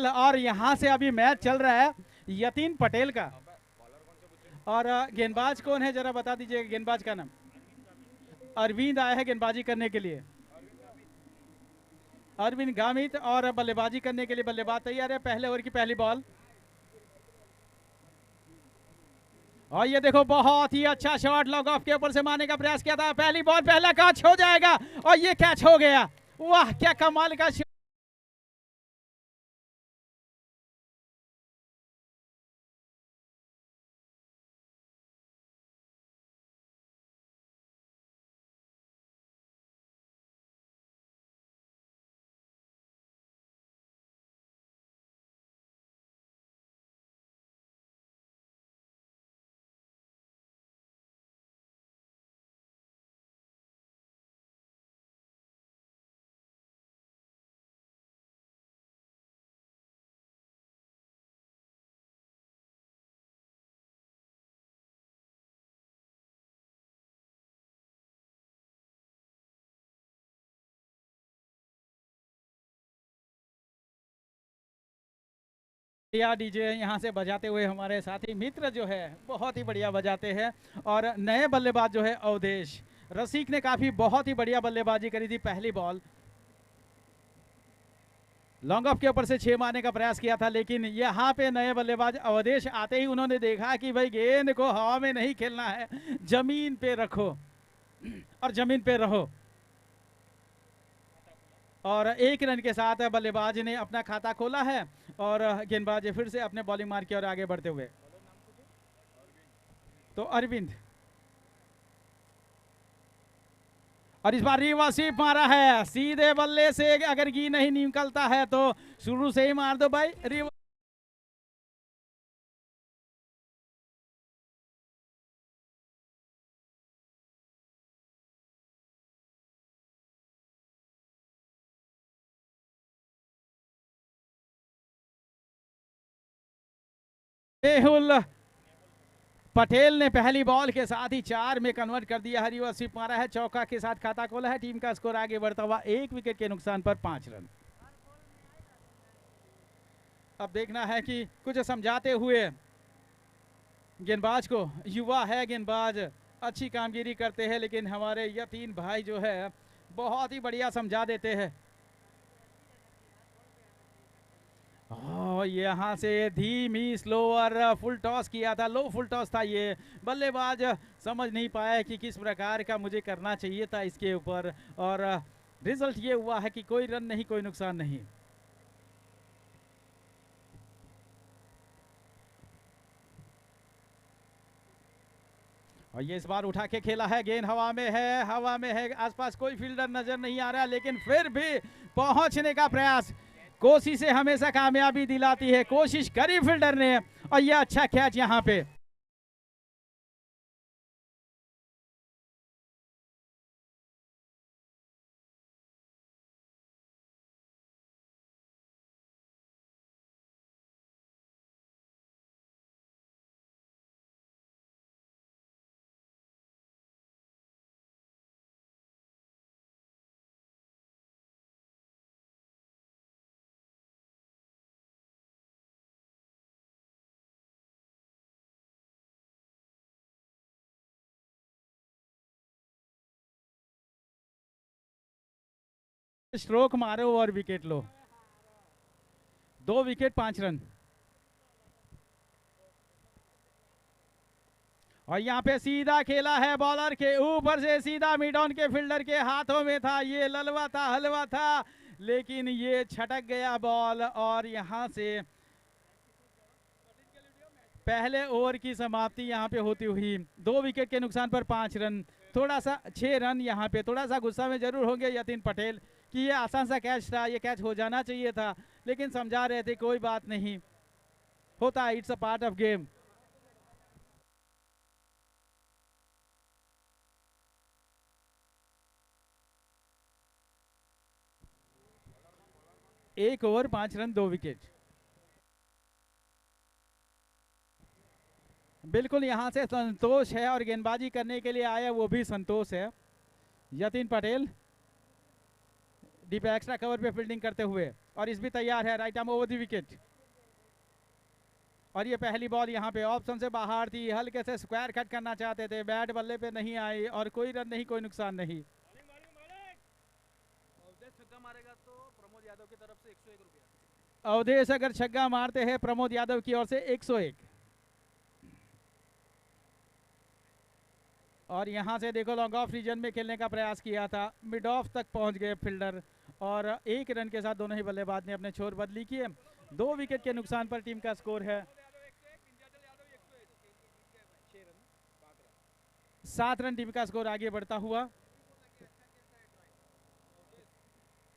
पटेल, और यहाँ से अभी मैच चल रहा है यतीन पटेल का। और गेंदबाज कौन है जरा बता दीजिएगा गेंदबाज का नाम। अरविंद आया है गेंदबाजी करने के लिए, अरविंद गामित, और बल्लेबाजी करने के लिए बल्लेबाज तैयार है। पहले ओवर की पहली बॉल, और ये देखो बहुत ही अच्छा शॉट लॉग ऑफ के ऊपर से मारने का प्रयास किया था। पहली बॉल पहला कैच हो जाएगा, और ये कैच हो गया। वाह क्या कमाल का शॉट। डीजे यहाँ से बजाते हुए हमारे साथी मित्र जो है बहुत ही बढ़िया बजाते हैं। और नए बल्लेबाज जो है अवधेश रसिक ने काफी बहुत ही बढ़िया बल्लेबाजी करी थी। पहली बॉल लॉन्ग ऑफ के ऊपर से 6 मारने का प्रयास किया था, लेकिन यहाँ पे नए बल्लेबाज अवधेश आते ही उन्होंने देखा कि भाई गेंद को हवा में नहीं खेलना है, जमीन पे रखो और जमीन पे रहो। और 1 रन के साथ बल्लेबाज ने अपना खाता खोला है, और गेंदबाज फिर से अपने बॉलिंग मार के और आगे बढ़ते हुए। तो अरविंद, और इस बार रिवर्सिव मारा है सीधे बल्ले से। अगर गी नहीं निकलता है तो शुरू से ही मार दो भाई। मेहुल पटेल ने पहली बॉल के साथ ही 4 में कन्वर्ट कर दिया है, रिवर्सिव मारा है, चौका के साथ खाता खोला है। टीम का स्कोर आगे बढ़ता हुआ 1 विकेट के नुकसान पर 5 रन। अब देखना है कि कुछ समझाते हुए गेंदबाज को, युवा है गेंदबाज, अच्छी कामगिरी करते हैं, लेकिन हमारे यतीन भाई जो है बहुत ही बढ़िया समझा देते हैं। यहाँ से धीमी स्लोअर फुल टॉस किया था, लो फुल टॉस था ये। बल्लेबाज समझ नहीं पाया कि किस प्रकार का मुझे करना चाहिए था इसके ऊपर, और रिजल्ट ये हुआ है कि कोई रन नहीं, कोई नुकसान नहीं। और ये इस बार उठा के खेला है, गेंद हवा में है, हवा में है, आसपास कोई फील्डर नजर नहीं आ रहा, लेकिन फिर भी पहुंचने का प्रयास। कोशिशें हमेशा कामयाबी दिलाती है, कोशिश करी फील्डर ने, और ये अच्छा कैच यहाँ पे। स्ट्रोक मारो और विकेट लो। 2 विकेट 5 रन। और यहाँ पे सीधा खेला है, बॉलर के ऊपर से सीधा मिड ऑन के फील्डर के हाथों में था। ये ललवा था, हलवा था, लेकिन ये छटक गया बॉल, और यहाँ से पहले ओवर की समाप्ति यहाँ पे होती हुई 2 विकेट के नुकसान पर 5 रन। थोड़ा सा 6 रन यहाँ पे, थोड़ा सा गुस्सा में जरूर होंगे यतीन पटेल कि ये आसान सा कैच था, ये कैच हो जाना चाहिए था, लेकिन समझा रहे थे कोई बात नहीं, होता है, it's a part of game. एक ओवर 5 रन 2 विकेट। बिल्कुल यहाँ से संतोष है, और गेंदबाजी करने के लिए आया वो भी संतोष है। Yatin Patel deep extra cover पे फील्डिंग करते हुए, और इस भी तैयार है, right arm over the wicket. और ये पहली बॉल यहाँ पे ऑप्शन से बाहर थी, हल्के से स्क्वायर कट करना चाहते थे, बैट बल्ले पे नहीं आई और कोई रन नहीं, कोई नुकसान नहीं। अवधेश अगर छक्का मारते हैं प्रमोद यादव की ओर से 101। और यहाँ से देखो लॉन्ग ऑफ रीजन में खेलने का प्रयास किया था, मिड ऑफ तक पहुंच गए फील्डर और 1 रन के साथ दोनों ही बल्लेबाज ने अपने छोर बदली किए। 2 विकेट के नुकसान पर टीम का स्कोर है 7 रन। टीम का स्कोर आगे बढ़ता हुआ।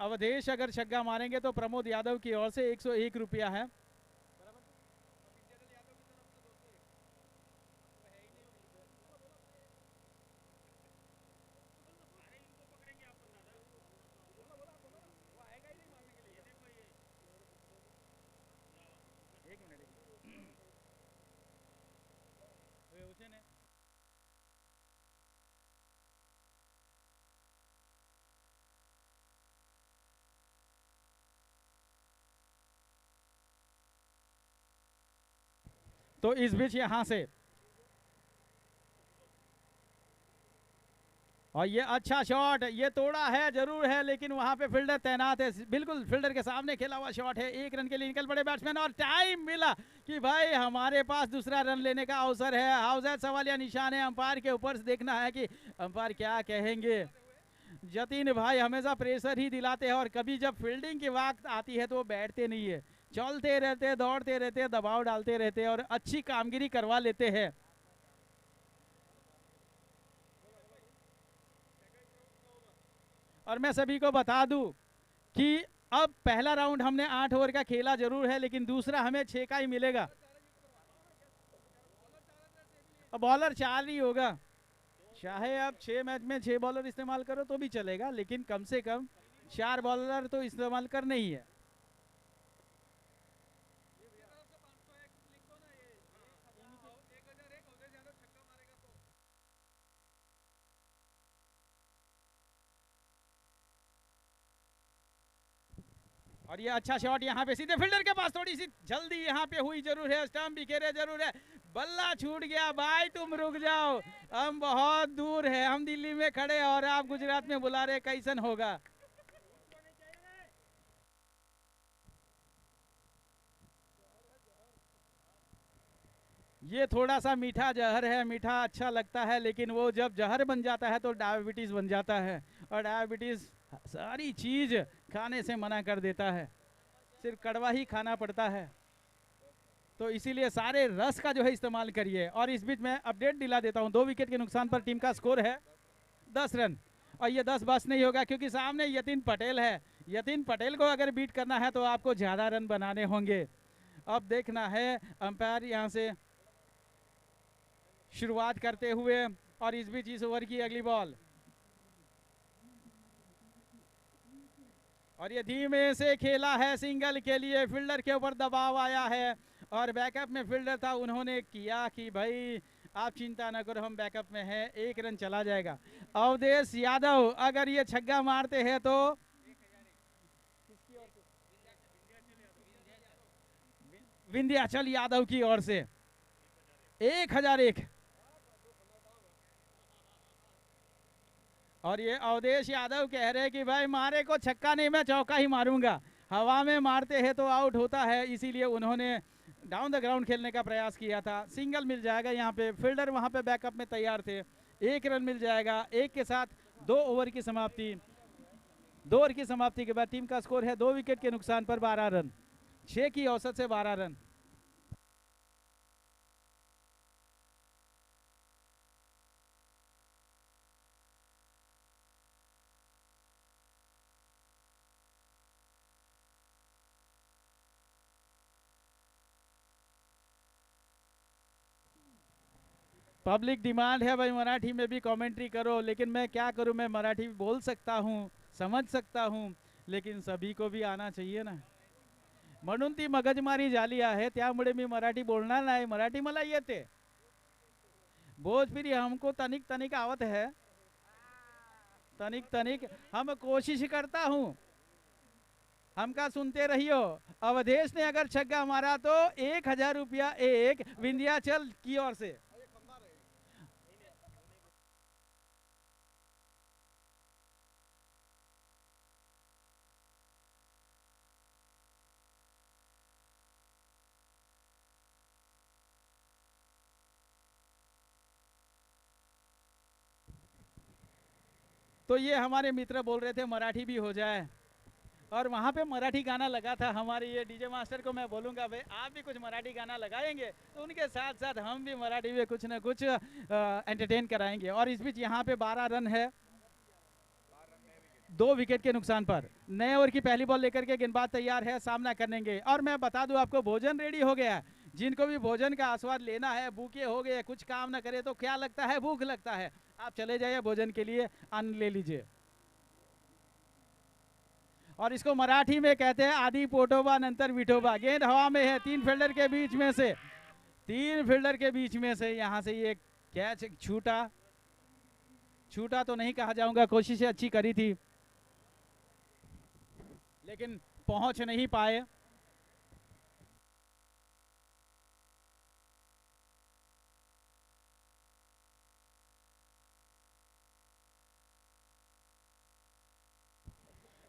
अवधेश अगर छक्का मारेंगे तो प्रमोद यादव की ओर से 101 रुपया है। तो इस बीच यहां से और ये अच्छा शॉट, ये तोड़ा है जरूर है लेकिन वहां पे फील्डर तैनात है, बिल्कुल फील्डर के सामने खेला हुआ शॉट है। 1 रन के लिए निकल पड़े बैट्समैन और टाइम मिला कि भाई हमारे पास दूसरा रन लेने का अवसर है। हाउस सवालिया निशान है, अंपायर के ऊपर से देखना है कि अंपायर क्या कहेंगे। जतिन भाई हमेशा प्रेशर ही दिलाते हैं और कभी जब फील्डिंग की वक्त आती है तो वो बैठते नहीं है, चलते रहते, दौड़ते रहते, दबाव डालते रहते और अच्छी कामगिरी करवा लेते हैं। और मैं सभी को बता दूं कि अब पहला राउंड हमने 8 ओवर का खेला जरूर है लेकिन दूसरा हमें 6 का ही मिलेगा। अब बॉलर 4 ही होगा, चाहे आप 6 मैच में 6 बॉलर इस्तेमाल करो तो भी चलेगा लेकिन कम से कम 4 बॉलर तो इस्तेमाल करने ही है। और ये अच्छा शॉट यहाँ पे सीधे फील्डर के पास, थोड़ी सी जल्दी यहाँ पे हुई जरूर है, स्टंप बिखेरे जरूर है, बल्ला छूट गया। भाई तुम रुक जाओ, हम बहुत दूर है, हम दिल्ली में खड़े और आप गुजरात में बुला रहे, कैसन होगा। ये थोड़ा सा मीठा जहर है, मीठा अच्छा लगता है लेकिन वो जब जहर बन जाता है तो डायबिटीज बन जाता है और डायबिटीज सारी चीज खाने से मना कर देता है, सिर्फ कड़वा ही खाना पड़ता है। तो इसीलिए सारे रस का जो है इस्तेमाल करिए। और इस बीच में अपडेट दिला देता हूं, 2 विकेट के नुकसान पर टीम का स्कोर है 10 रन। और ये 10 बस नहीं होगा क्योंकि सामने यतीन पटेल है, यतीन पटेल को अगर बीट करना है तो आपको ज्यादा रन बनाने होंगे। अब देखना है अंपायर यहां से शुरुआत करते हुए। और इस बीच इस ओवर की अगली बॉल और ये धीमे से खेला है सिंगल के लिए, फील्डर के ऊपर दबाव आया है और बैकअप में फील्डर था, उन्होंने किया कि भाई आप चिंता न करो हम बैकअप में हैं, 1 रन चला जाएगा। अवधेश यादव अगर ये छक्का मारते हैं तो विंध्याचल यादव की ओर से 1001। और ये अवधेश यादव कह रहे कि भाई मारे को छक्का नहीं, मैं चौका ही मारूंगा। हवा में मारते हैं तो आउट होता है, इसीलिए उन्होंने डाउन द ग्राउंड खेलने का प्रयास किया था। सिंगल मिल जाएगा यहाँ पे, फील्डर वहाँ पे बैकअप में तैयार थे, 1 रन मिल जाएगा। 1 के साथ 2 ओवर की समाप्ति। 2 ओवर की समाप्ति के बाद टीम का स्कोर है 2 विकेट के नुकसान पर 12 रन, 6 की औसत से 12 रन। पब्लिक डिमांड है भाई मराठी में भी कमेंट्री करो, लेकिन मैं क्या करूं, मैं मराठी बोल सकता हूं, समझ सकता हूं, लेकिन सभी को भी आना चाहिए ना, म्हणून ती मगजमारी झाली आहे, त्यामुळे मी मराठी बोलणार नाही। मराठी मला येते, भोजपुरी हमको तनिक तनिक आवत है, तनिक तनिक हम कोशिश करता हूं, हमका सुनते रहियो। अवधेश ने अगर छक्का मारा तो 1,000 रुपया एक विंध्याचल की ओर से। तो ये हमारे मित्र बोल रहे थे मराठी भी हो जाए, और वहाँ पे मराठी गाना लगा था। हमारे ये डीजे मास्टर को मैं बोलूँगा भाई आप भी कुछ मराठी गाना लगाएंगे, तो उनके साथ साथ हम भी मराठी में कुछ ना कुछ एंटरटेन कराएंगे। और इस बीच यहाँ पे 12 रन है 2 विकेट के नुकसान पर। नए ओवर की पहली बॉल लेकर के गेंदबाज तैयार है, सामना करेंगे। और मैं बता दूं आपको, भोजन रेडी हो गया है। जिनको भी भोजन का आस्वाद लेना है, भूखे हो गए, कुछ काम ना करे तो क्या लगता है, भूख लगता है, आप चले जाइए भोजन के लिए, अन्न ले लीजिए। और इसको मराठी में कहते हैं आदि पोटोबा नंतर विठोबा। गेंद हवा में है, 3 फील्डर के बीच में से, 3 फील्डर के बीच में से यहाँ से ये कैच छूटा। छूटा तो नहीं कहा जाऊंगा, कोशिशें अच्छी करी थी लेकिन पहुंच नहीं पाए।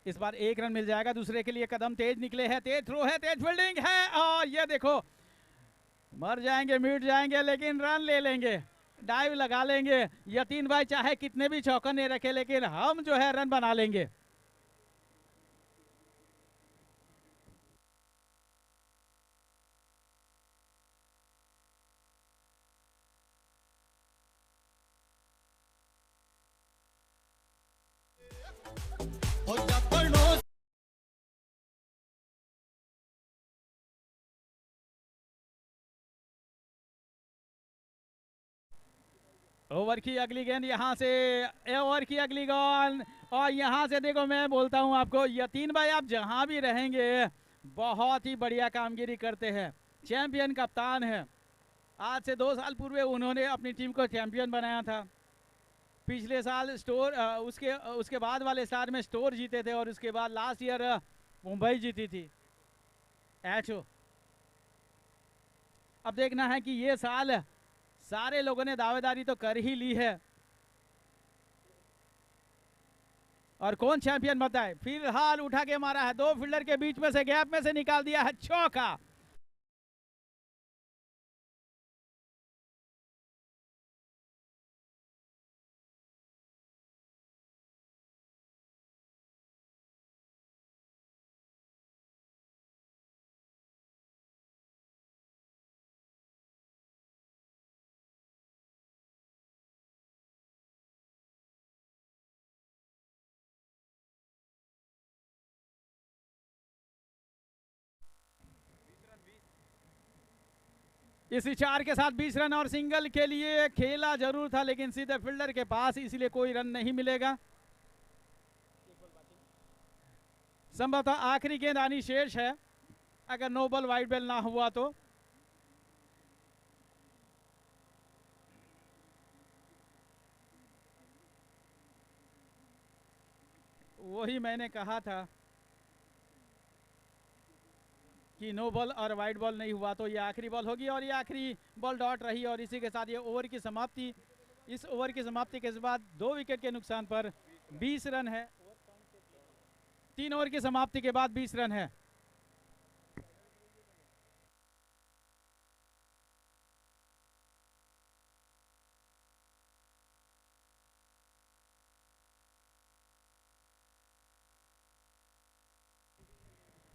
इस बार 1 रन मिल जाएगा दूसरे के लिए। कदम तेज निकले हैं, तेज थ्रो है, तेज फील्डिंग है, और ये देखो मर जाएंगे मिट जाएंगे लेकिन रन ले लेंगे, डाइव लगा लेंगे। यतीन भाई चाहे कितने भी चौकन्ने रखे लेकिन हम जो है रन बना लेंगे। ओवर की अगली गेंद यहाँ से, ओवर की अगली गेंद, और यहाँ से देखो मैं बोलता हूँ आपको, यतीन भाई आप जहाँ भी रहेंगे बहुत ही बढ़िया कामगिरी करते हैं, चैंपियन कप्तान है। आज से 2 साल पूर्व उन्होंने अपनी टीम को चैंपियन बनाया था। पिछले साल स्टोर उसके बाद वाले साल में स्टोर जीते थे, और उसके बाद लास्ट ईयर मुंबई जीती थी एचओ। अब देखना है कि ये साल सारे लोगों ने दावेदारी तो कर ही ली है, और कौन चैंपियन बनता है। फिलहाल उठा के मारा है, 2 फील्डर के बीच में से, गैप में से निकाल दिया है, चौका। इसी 4 के साथ 20 रन, और सिंगल के लिए खेला जरूर था लेकिन सीधे फील्डर के पास, इसलिए कोई रन नहीं मिलेगा। संभवतः आखिरी गेंद आनी शेष है, अगर नो बॉल वाइड बॉल ना हुआ तो। वही मैंने कहा था कि नो बॉल और वाइड बॉल नहीं हुआ तो ये आखिरी बॉल होगी, और ये आखिरी बॉल डॉट रही, और इसी के साथ ये ओवर की समाप्ति। इस ओवर की समाप्ति के बाद 2 विकेट के नुकसान पर 20 रन है। 3 ओवर की समाप्ति के बाद 20 रन है।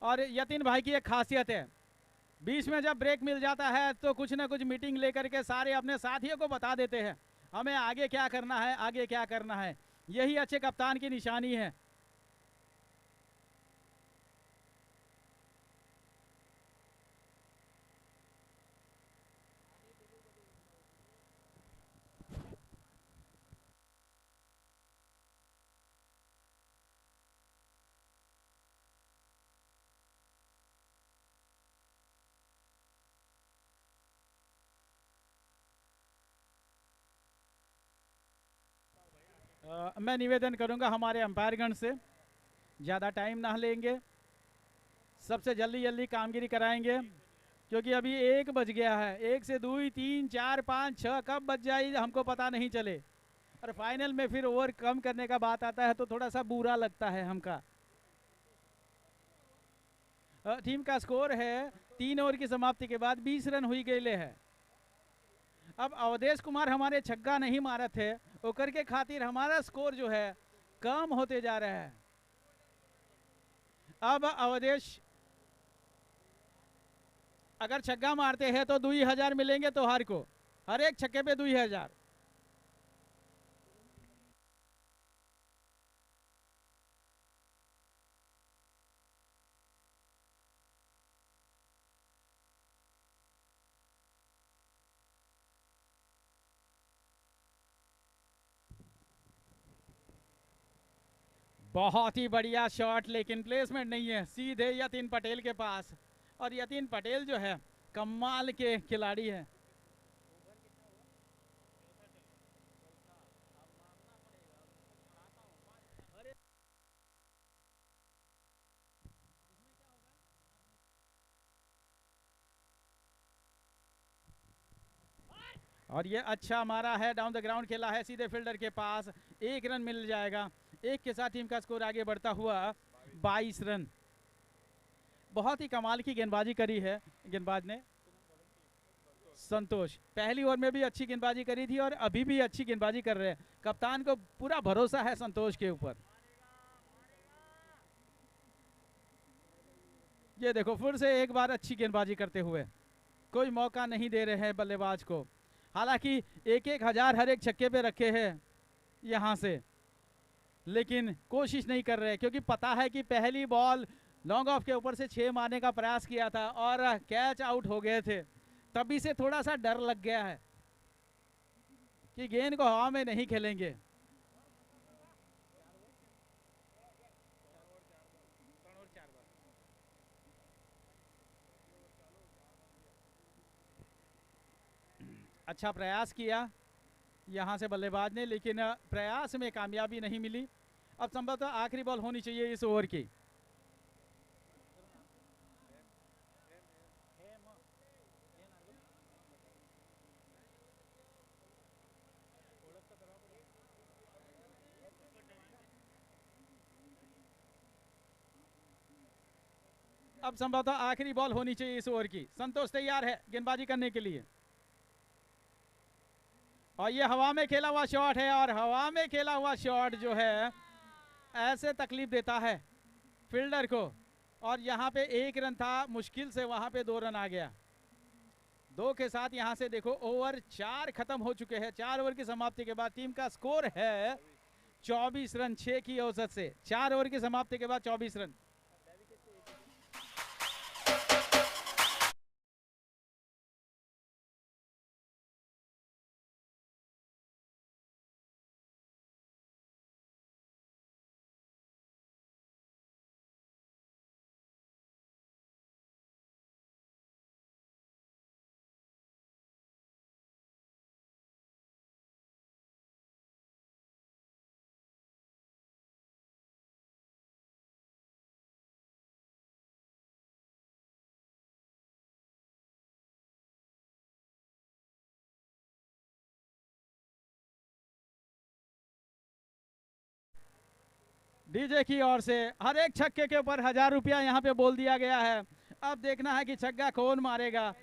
और यतीन भाई की एक खासियत है, बीच में जब ब्रेक मिल जाता है तो कुछ ना कुछ मीटिंग लेकर के सारे अपने साथियों को बता देते हैं हमें आगे क्या करना है, आगे क्या करना है। यही अच्छे कप्तान की निशानी है। मैं निवेदन करूंगा हमारे अंपायरगण से, ज़्यादा टाइम ना लेंगे, सबसे जल्दी जल्दी कामगिरी कराएंगे, क्योंकि अभी 1 बज गया है। 1 से 2 3 4 5 6 कब बज जाए हमको पता नहीं चले, और फाइनल में फिर ओवर कम करने का बात आता है तो थोड़ा सा बुरा लगता है हमका। टीम का स्कोर है 3 ओवर की समाप्ति के बाद 20 रन हुई गए है। अब अवधेश कुमार हमारे छक्का नहीं मारे थे, ओकर के खातिर हमारा स्कोर जो है कम होते जा रहा है। अब अवधेश अगर छक्का मारते हैं तो 2000 मिलेंगे तो हर को, हर एक छक्के पे 2000। बहुत ही बढ़िया शॉट, लेकिन प्लेसमेंट नहीं है, सीधे यतीन पटेल के पास। और यतीन पटेल जो है कमाल के खिलाड़ी है। और ये अच्छा मारा है, डाउन द ग्राउंड खेला है सीधे फील्डर के पास, 1 रन मिल जाएगा। 1 के साथ टीम का स्कोर आगे बढ़ता हुआ 22 रन। बहुत ही कमाल की गेंदबाजी करी है गेंदबाज ने, संतोष। पहली ओवर में भी अच्छी गेंदबाजी करी थी और अभी भी अच्छी गेंदबाजी कर रहे हैं। कप्तान को पूरा भरोसा है संतोष के ऊपर। ये देखो फिर से एक बार अच्छी गेंदबाजी करते हुए, कोई मौका नहीं दे रहे हैं बल्लेबाज को। हालांकि 1-1 हजार हर एक छक्के पे रखे हैं यहां से, लेकिन कोशिश नहीं कर रहे, क्योंकि पता है कि पहली बॉल लॉन्ग ऑफ के ऊपर से 6 मारने का प्रयास किया था और कैच आउट हो गए थे। तभी से थोड़ा सा डर लग गया है कि गेंद को हवा में नहीं खेलेंगे। अच्छा प्रयास किया यहां से बल्लेबाज ने, लेकिन प्रयास में कामयाबी नहीं मिली। अब संभवतः आखिरी बॉल होनी चाहिए इस ओवर की। अब संभवतः आखिरी बॉल होनी चाहिए इस ओवर की। संतोष तैयार है गेंदबाजी करने के लिए, और ये हवा में खेला हुआ शॉट है, और हवा में खेला हुआ शॉट जो है ऐसे तकलीफ देता है फील्डर को। और यहाँ पे 1 रन था, मुश्किल से वहां पे 2 रन आ गया। 2 के साथ यहाँ से देखो ओवर 4 खत्म हो चुके हैं। 4 ओवर की समाप्ति के बाद टीम का स्कोर है 24 रन 6 की औसत से। 4 ओवर की समाप्ति के बाद 24 रन। डीजे की ओर से हर एक छक्के के ऊपर 1000 रुपया यहाँ पे बोल दिया गया है। अब देखना है कि छक्का कौन मारेगा।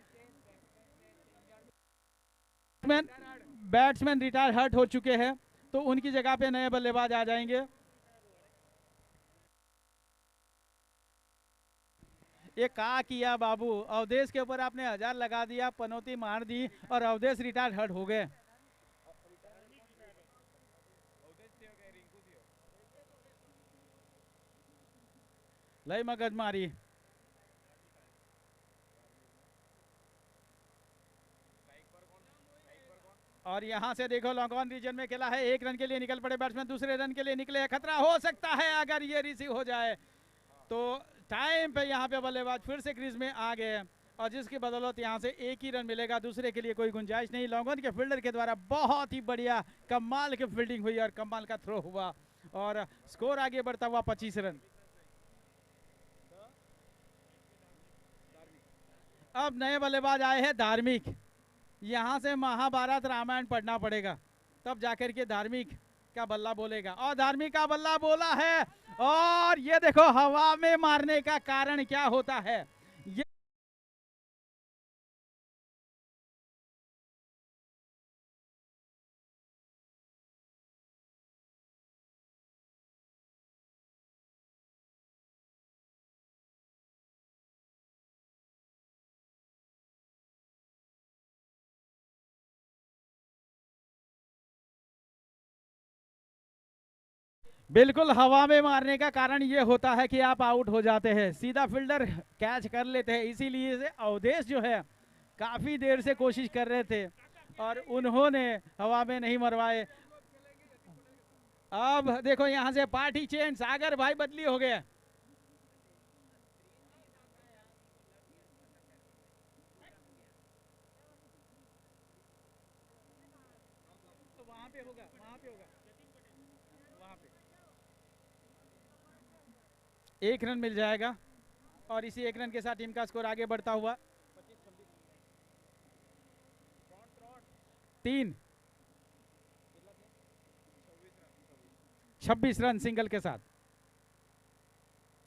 बैट्समैन रिटायर हर्ट हो चुके हैं, तो उनकी जगह पे नए बल्लेबाज आ जाएंगे। ये का किया बाबू, अवधेश के ऊपर आपने 1000 लगा दिया, पनौती मार दी और अवधेश रिटायर हर्ट हो गए। लई मगज मारी। और यहां से देखो लॉन्ग ऑन रीजन में खेला है, 1 रन के लिए निकल पड़े बैट्समैन, दूसरे रन के लिए निकले हैं। खतरा हो सकता है अगर ये रिसीव हो जाए तो। टाइम पे यहाँ पे बल्लेबाज फिर से क्रीज में आ गए, और जिसकी बदौलत यहाँ से 1 ही रन मिलेगा, दूसरे के लिए कोई गुंजाइश नहीं। लॉन्ग ऑन के फील्डर के द्वारा बहुत ही बढ़िया कमाल की फील्डिंग हुई और कमाल का थ्रो हुआ, और स्कोर आगे बढ़ता हुआ 25 रन। अब नए बल्लेबाज आए हैं धार्मिक। यहाँ से महाभारत रामायण पढ़ना पड़ेगा, तब जाकर के धार्मिक का बल्ला बोलेगा। और धार्मिक का बल्ला बोला है, और ये देखो हवा में मारने का कारण क्या होता है। ये बिल्कुल हवा में मारने का कारण ये होता है कि आप आउट हो जाते हैं, सीधा फील्डर कैच कर लेते हैं। इसीलिए से अवधेश जो है काफी देर से कोशिश कर रहे थे और उन्होंने हवा में नहीं मरवाए। अब देखो यहाँ से पार्टी चेंज, सागर भाई बदली हो गया। तो वहां पे होगा, वहां पे होगा, वहां पे 1 रन मिल जाएगा और इसी 1 रन के साथ टीम का स्कोर आगे बढ़ता हुआ 26 रन सिंगल के साथ।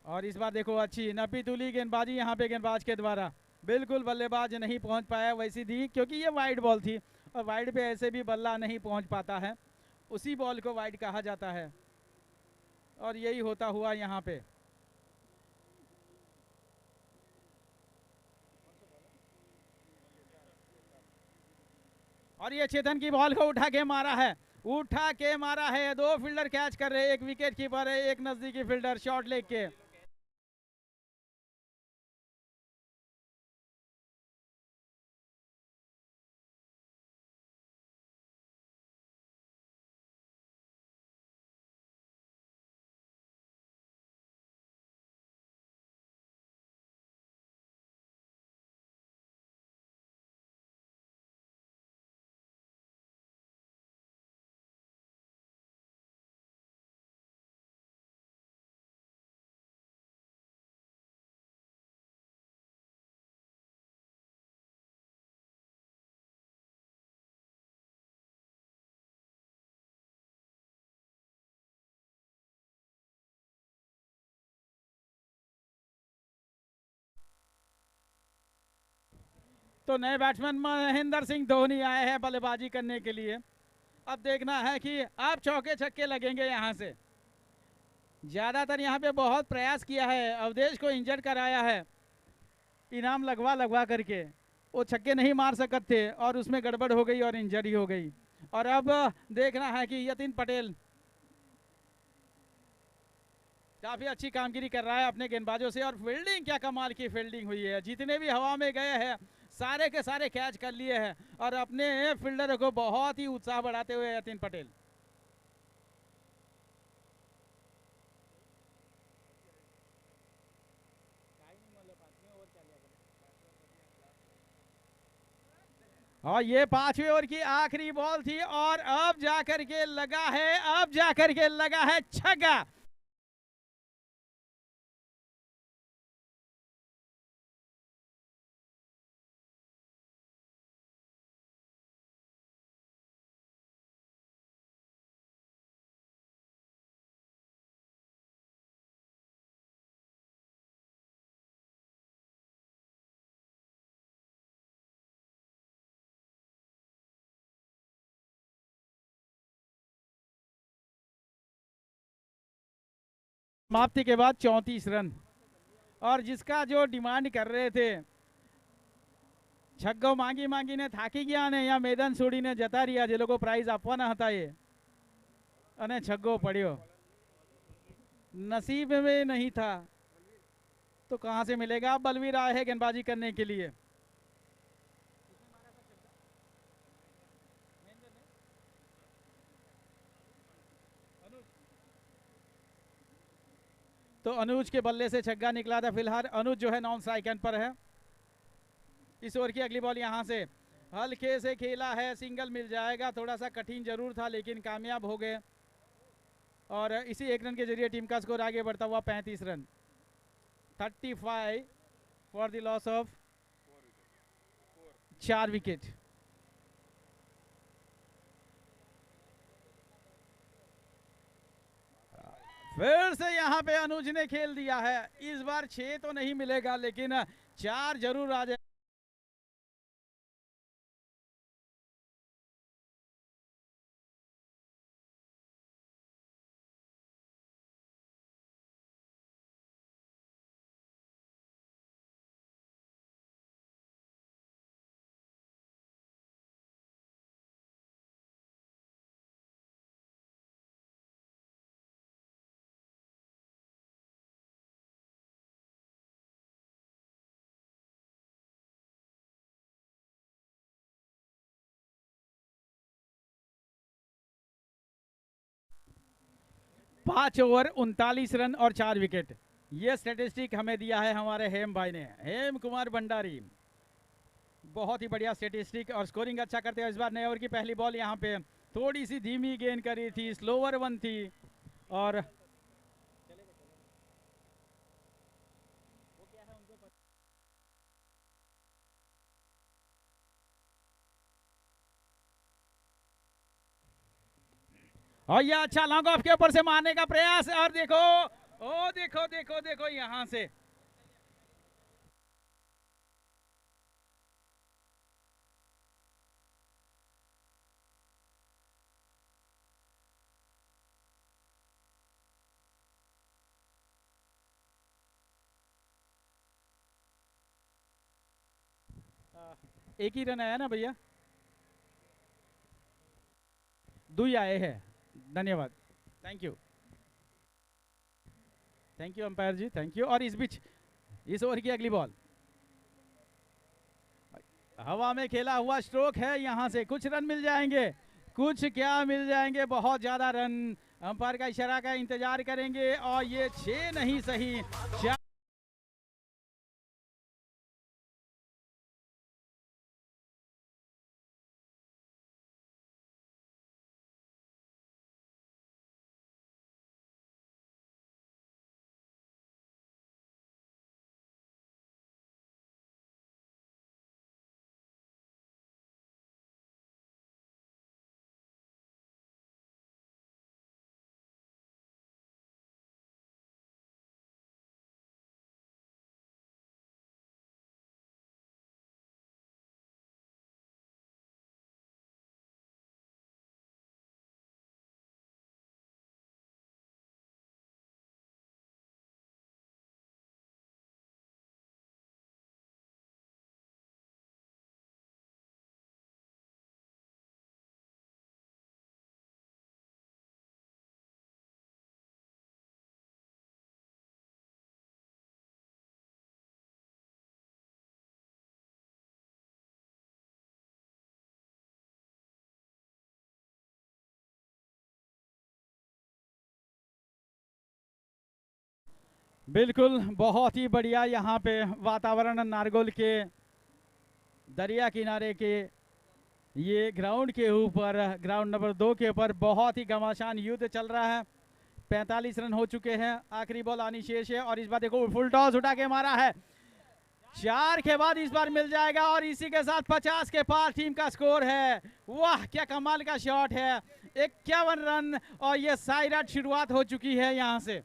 और इस बार देखो अच्छी नपी तुली गेंदबाजी यहाँ पे गेंदबाज के द्वारा, बिल्कुल बल्लेबाज नहीं पहुंच पाया वैसी दी, क्योंकि ये वाइड बॉल थी और वाइड पे ऐसे भी बल्ला नहीं पहुंच पाता है, उसी बॉल को वाइड कहा जाता है। और यही होता हुआ यहाँ पे और ये चेतन की बॉल को उठा के मारा है, उठा के मारा है। 2 फील्डर कैच कर रहे हैं, एक विकेट कीपर है, एक नजदीकी फील्डर शॉट लेग के। तो नए बैट्समैन महेंद्र सिंह धोनी आए हैं बल्लेबाजी करने के लिए। अब देखना है कि अब चौके छक्के लगेंगे यहाँ से। ज्यादातर यहाँ पे बहुत प्रयास किया है, अवधेश को इंजर्ड कराया है, इनाम लगवा लगवा करके वो छक्के नहीं मार सकते थे और उसमें गड़बड़ हो गई और इंजरी हो गई। और अब देखना है कि यतीन पटेल काफी अच्छी कामगिरी कर रहा है अपने गेंदबाजों से, और फील्डिंग क्या कमाल की फील्डिंग हुई है। जितने भी हवा में गए हैं सारे के सारे कैच कर लिए हैं और अपने फील्डर को बहुत ही उत्साह बढ़ाते हुए यतीन पटेल। और ये 5वें ओवर की आखिरी बॉल थी और अब जाकर के लगा है, अब जाकर के लगा है छक्का। समाप्ति के बाद 34 रन, और जिसका जो डिमांड कर रहे थे छक्को मांगी मांगी ने थाकी गया ने या मैदान छोड़ीने जता રહ્યા, જે લોકો પ્રાઇઝ આપવાના હતા એ અને છગ્ગો પડ્યો, नसीब में नहीं था तो कहां से मिलेगा। बलवीर आए हैं गेंदबाजी करने के लिए। तो अनुज के बल्ले से छक्का निकला था। फिलहाल अनुज जो है नॉन स्ट्राइक पर है। इस ओवर की अगली बॉल यहां से हल्के से खेला है, सिंगल मिल जाएगा, थोड़ा सा कठिन जरूर था लेकिन कामयाब हो गए और इसी 1 रन के जरिए टीम का स्कोर आगे बढ़ता हुआ 35 run, 35 for the loss of 4 wicket. फिर से यहाँ पे अनुज ने खेल दिया है। इस बार 6 तो नहीं मिलेगा, लेकिन 4 जरूर आ जाए। पांच ओवर 39 रन और 4 विकेट। ये स्टेटिस्टिक हमें दिया है हमारे हेम भाई ने, हेम कुमार भंडारी। बहुत ही बढ़िया स्टेटिस्टिक और स्कोरिंग अच्छा करते हैं। इस बार नए ओवर की पहली बॉल यहाँ पे थोड़ी सी धीमी गेंद करी थी, स्लोवर वन थी, और ये अच्छा लॉन्ग ऑफ के ऊपर से मारने का प्रयास, और देखो, ओ देखो देखो देखो यहां से एक ही रन आया ना भैया? 2 ही आए हैं। धन्यवाद, thank you, thank you umpire जी, थैंक यू। और इस बीच इस ओवर की अगली बॉल हवा में खेला हुआ स्ट्रोक है, यहां से कुछ रन मिल जाएंगे, कुछ क्या मिल जाएंगे, बहुत ज्यादा रन। अंपायर का इशारा का इंतजार करेंगे, और ये 6 नहीं सही 4। बिल्कुल, बहुत ही बढ़िया यहाँ पे वातावरण नारगोल के दरिया किनारे के ये ग्राउंड के ऊपर, ग्राउंड नंबर 2 के ऊपर बहुत ही घमासान युद्ध चल रहा है। 45 रन हो चुके हैं, आखिरी बॉल आनी शेष है, और इस बार देखो फुल टॉस उठा के मारा है। 4 के बाद इस बार मिल जाएगा, और इसी के साथ 50 के पार टीम का स्कोर है। वाह, क्या कमाल का शॉट है, 51 रन, और ये साइराट शुरुआत हो चुकी है यहां से।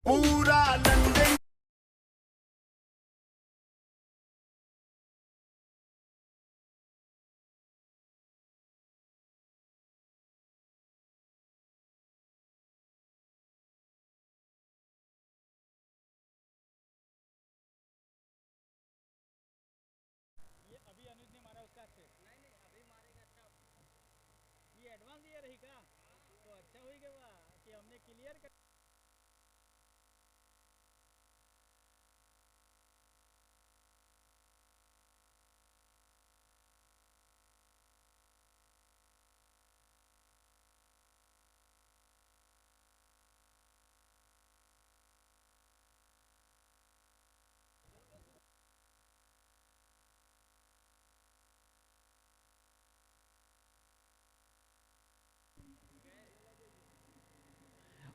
पूरा लंदन अभी अनुज ने मारा उसका अच्छे, नहीं अभी मारेगा अच्छा, ये एडवांस ये रहेगा तो अच्छा होएगा कि हमने क्लियर कर।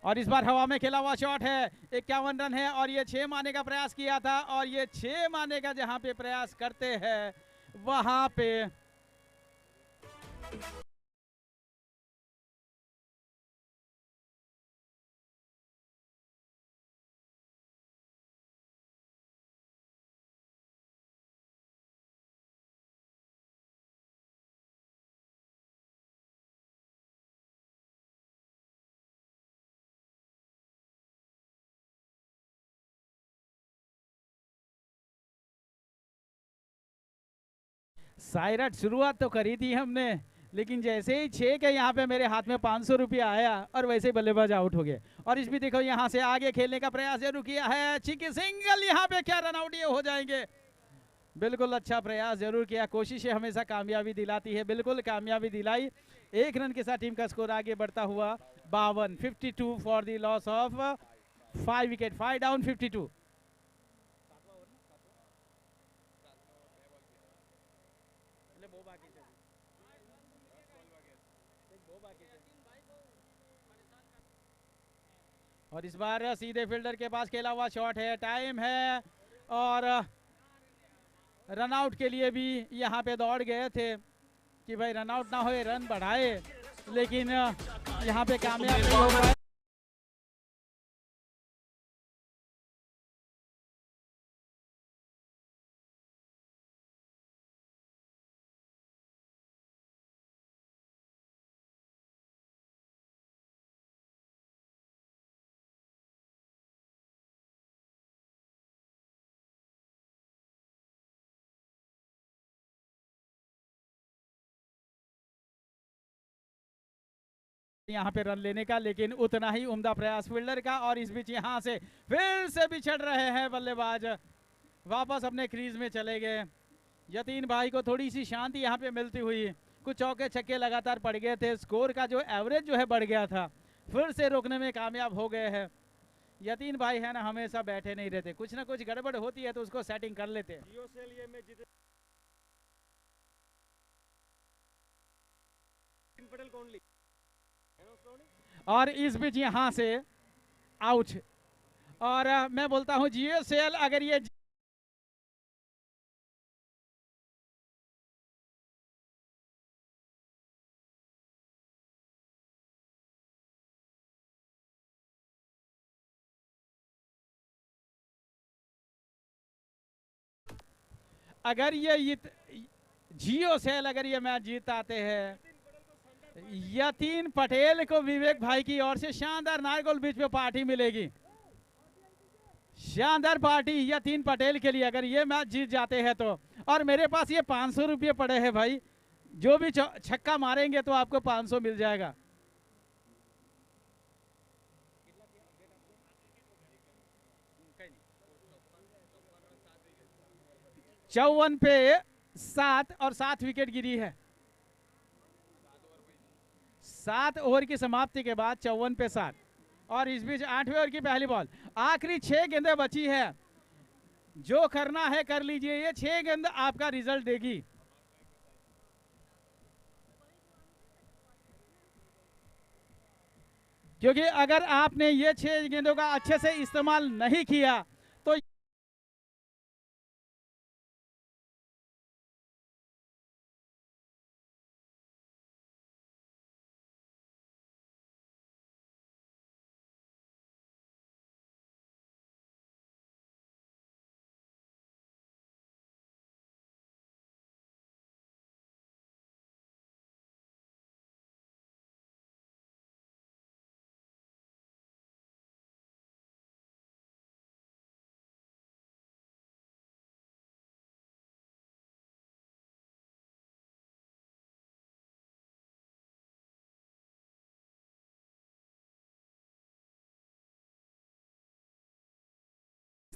और इस बार हवा में खेला हुआ शॉट है, 51 रन है और ये 6 मारने का प्रयास किया था और ये 6 मारने का जहां पे प्रयास करते हैं वहां पे साइरट शुरुआत तो करी थी हमने, लेकिन जैसे ही 6 के यहाँ पे मेरे हाथ में 500 रुपया आया और वैसे ही बल्लेबाज आउट हो गए। और इस भी देखो यहाँ से आगे खेलने का प्रयास जरूर किया है, चिकी सिंगल यहाँ पे क्या रन आउट ये हो जाएंगे। बिल्कुल अच्छा प्रयास जरूर किया, कोशिशें हमेशा कामयाबी दिलाती है, बिल्कुल कामयाबी दिलाई। 1 रन के साथ टीम का स्कोर आगे बढ़ता हुआ 52, 52 for the loss of 5 wicket, 5 down 52। और इस बार सीधे फील्डर के पास खेला हुआ शॉट है, टाइम है और रन आउट के लिए भी यहाँ पे दौड़ गए थे कि भाई रन आउट ना होए, रन बढ़ाए, लेकिन यहाँ पे कामयाब नहीं हो पाए। यहाँ पे रन लेने का, लेकिन उतना ही उम्दा प्रयास फील्डर का। और इस बीच यहाँ से फिर से बिछड़ रहे हैं बल्लेबाज, वापस अपने क्रीज में चले गए। यतीन भाई को थोड़ी सी शांति यहाँ पे मिलती हुई, कुछ चौके छक्के लगातार पड़ गए थे, स्कोर का जो एवरेज जो है बढ़ गया था, फिर से रोकने में कामयाब हो गए हैं। यतीन भाई है ना, हमेशा बैठे नहीं रहते, कुछ ना कुछ गड़बड़ होती है तो उसको सेटिंग कर लेते हैं। और इस बीच यहाँ से आउट। और मैं बोलता हूँ जीएसएल अगर ये अगर ये जियो सेल अगर ये मैच जीत आते हैं, यतीन पटेल को विवेक भाई की ओर से शानदार नारगोल बीच पे पार्टी मिलेगी, शानदार पार्टी यतीन पटेल के लिए अगर ये मैच जीत जाते हैं तो। और मेरे पास ये 500 रुपये पड़े हैं भाई, जो भी छक्का मारेंगे तो आपको 500 मिल जाएगा। 54 पे 7 और 7 विकेट गिरी है। 7 ओवर की समाप्ति के बाद 54 पे 7। और इस बीच 8वें ओवर की पहली बॉल, आखिरी 6 गेंदें बची है, जो करना है कर लीजिए, ये 6 गेंद आपका रिजल्ट देगी। क्योंकि अगर आपने ये 6 गेंदों का अच्छे से इस्तेमाल नहीं किया तो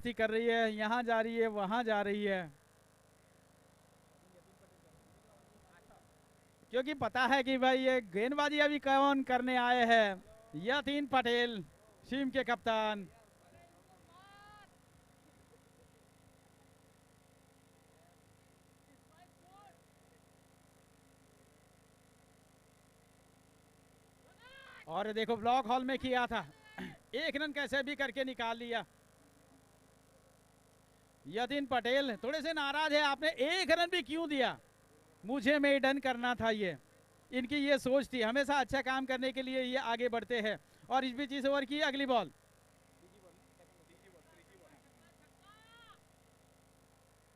कर रही है, यहाँ जा रही है, वहाँ जा रही है, क्योंकि पता है कि भाई ये गेंदबाजी अभी कौन करने आए हैं। यतीन पटेल, टीम के कप्तान। और देखो ब्लॉक हॉल में किया था, एक रन कैसे भी करके निकाल लिया। यतीन पटेल थोड़े से नाराज है, आपने एक रन भी क्यों दिया, मुझे मेडन करना था। ये इनकी ये सोच थी, हमेशा अच्छा काम करने के लिए ये आगे बढ़ते हैं। और इस बीच इस ओवर की अगली बॉल,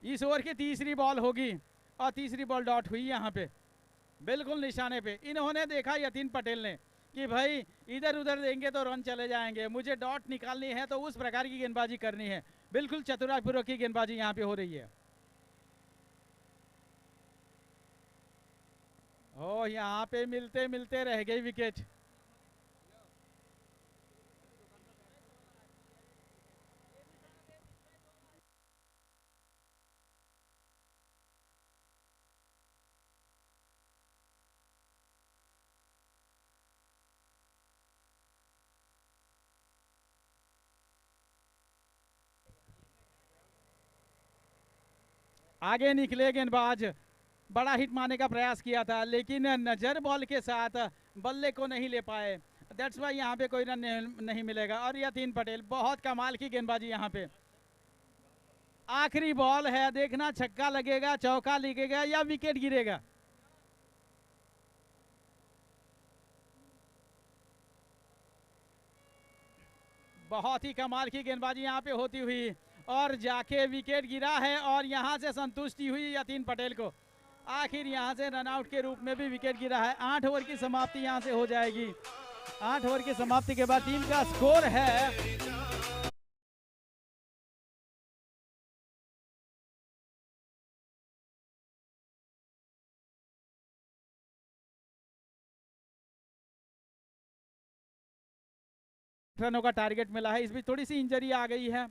इस ओवर की तीसरी बॉल होगी और तीसरी बॉल डॉट हुई यहाँ पे, बिल्कुल निशाने पे। इन्होंने देखा यतीन पटेल ने कि भाई इधर उधर देंगे तो रन चले जाएंगे, मुझे डॉट निकालनी है तो उस प्रकार की गेंदबाजी करनी है। बिल्कुल चतुराईपूर्वक की गेंदबाजी यहाँ पे हो रही है। ओ यहाँ पे मिलते मिलते रह गई विकेट। आगे निकले गेंदबाज, बड़ा हिट मारने का प्रयास किया था लेकिन नजर बॉल के साथ बल्ले को नहीं ले पाए। दैट्स वाई यहाँ पे कोई रन नहीं मिलेगा। और यतीन पटेल, बहुत कमाल की गेंदबाजी यहाँ पे। आखिरी बॉल है, देखना छक्का लगेगा, चौका लगेगा या विकेट गिरेगा। बहुत ही कमाल की गेंदबाजी यहाँ पे होती हुई और जाके विकेट गिरा है और यहाँ से संतुष्टि हुई यतीन पटेल को। आखिर यहाँ से रनआउट के रूप में भी विकेट गिरा है। 8 ओवर की समाप्ति यहाँ से हो जाएगी। 8 ओवर की समाप्ति के बाद टीम का स्कोर है रनों का टारगेट मिला है। इसमें थोड़ी सी इंजरी आ गई है।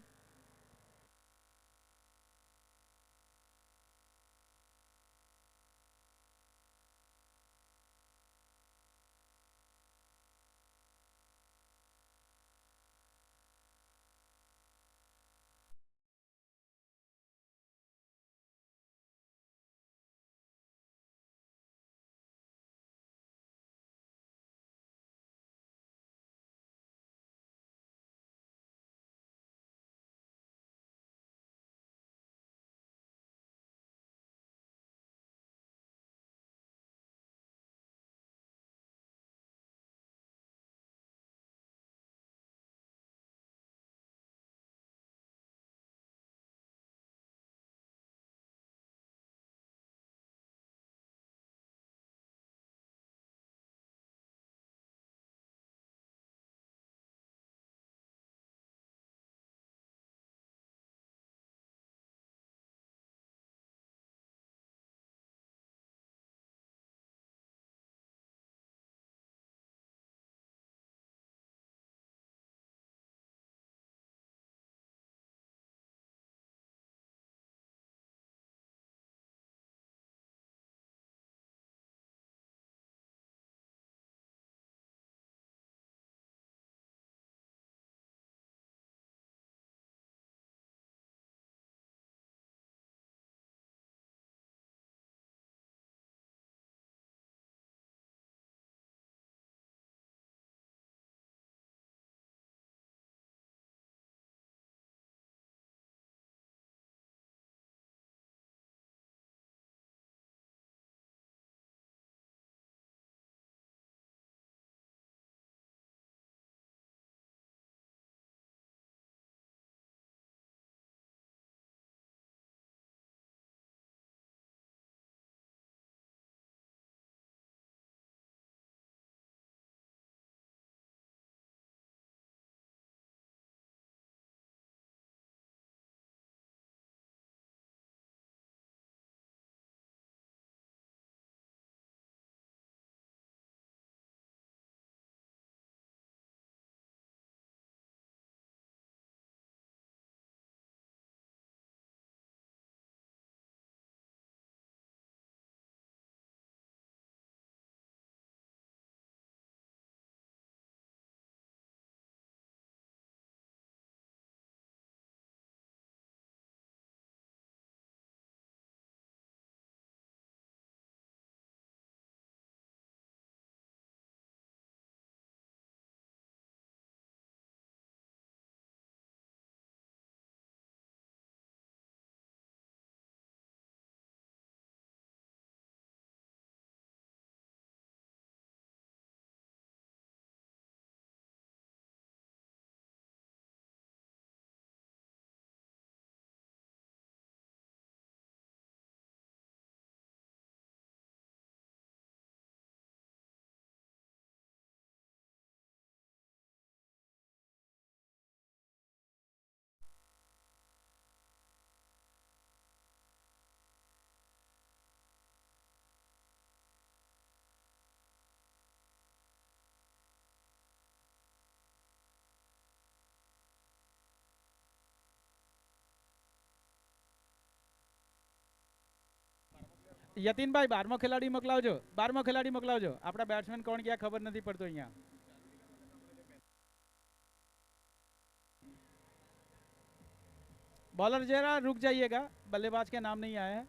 યતીનભાઈ 12મો ખેલાડી મોકલાવજો. 12મો ખેલાડી મોકલાવજો. આપણા બેટ્સમેન કોણ ગયા ખબર નથી પડતો અહીંયા. बॉलर जरा रुक जाइएगा, बल्लेबाज के नाम नहीं आए हैं.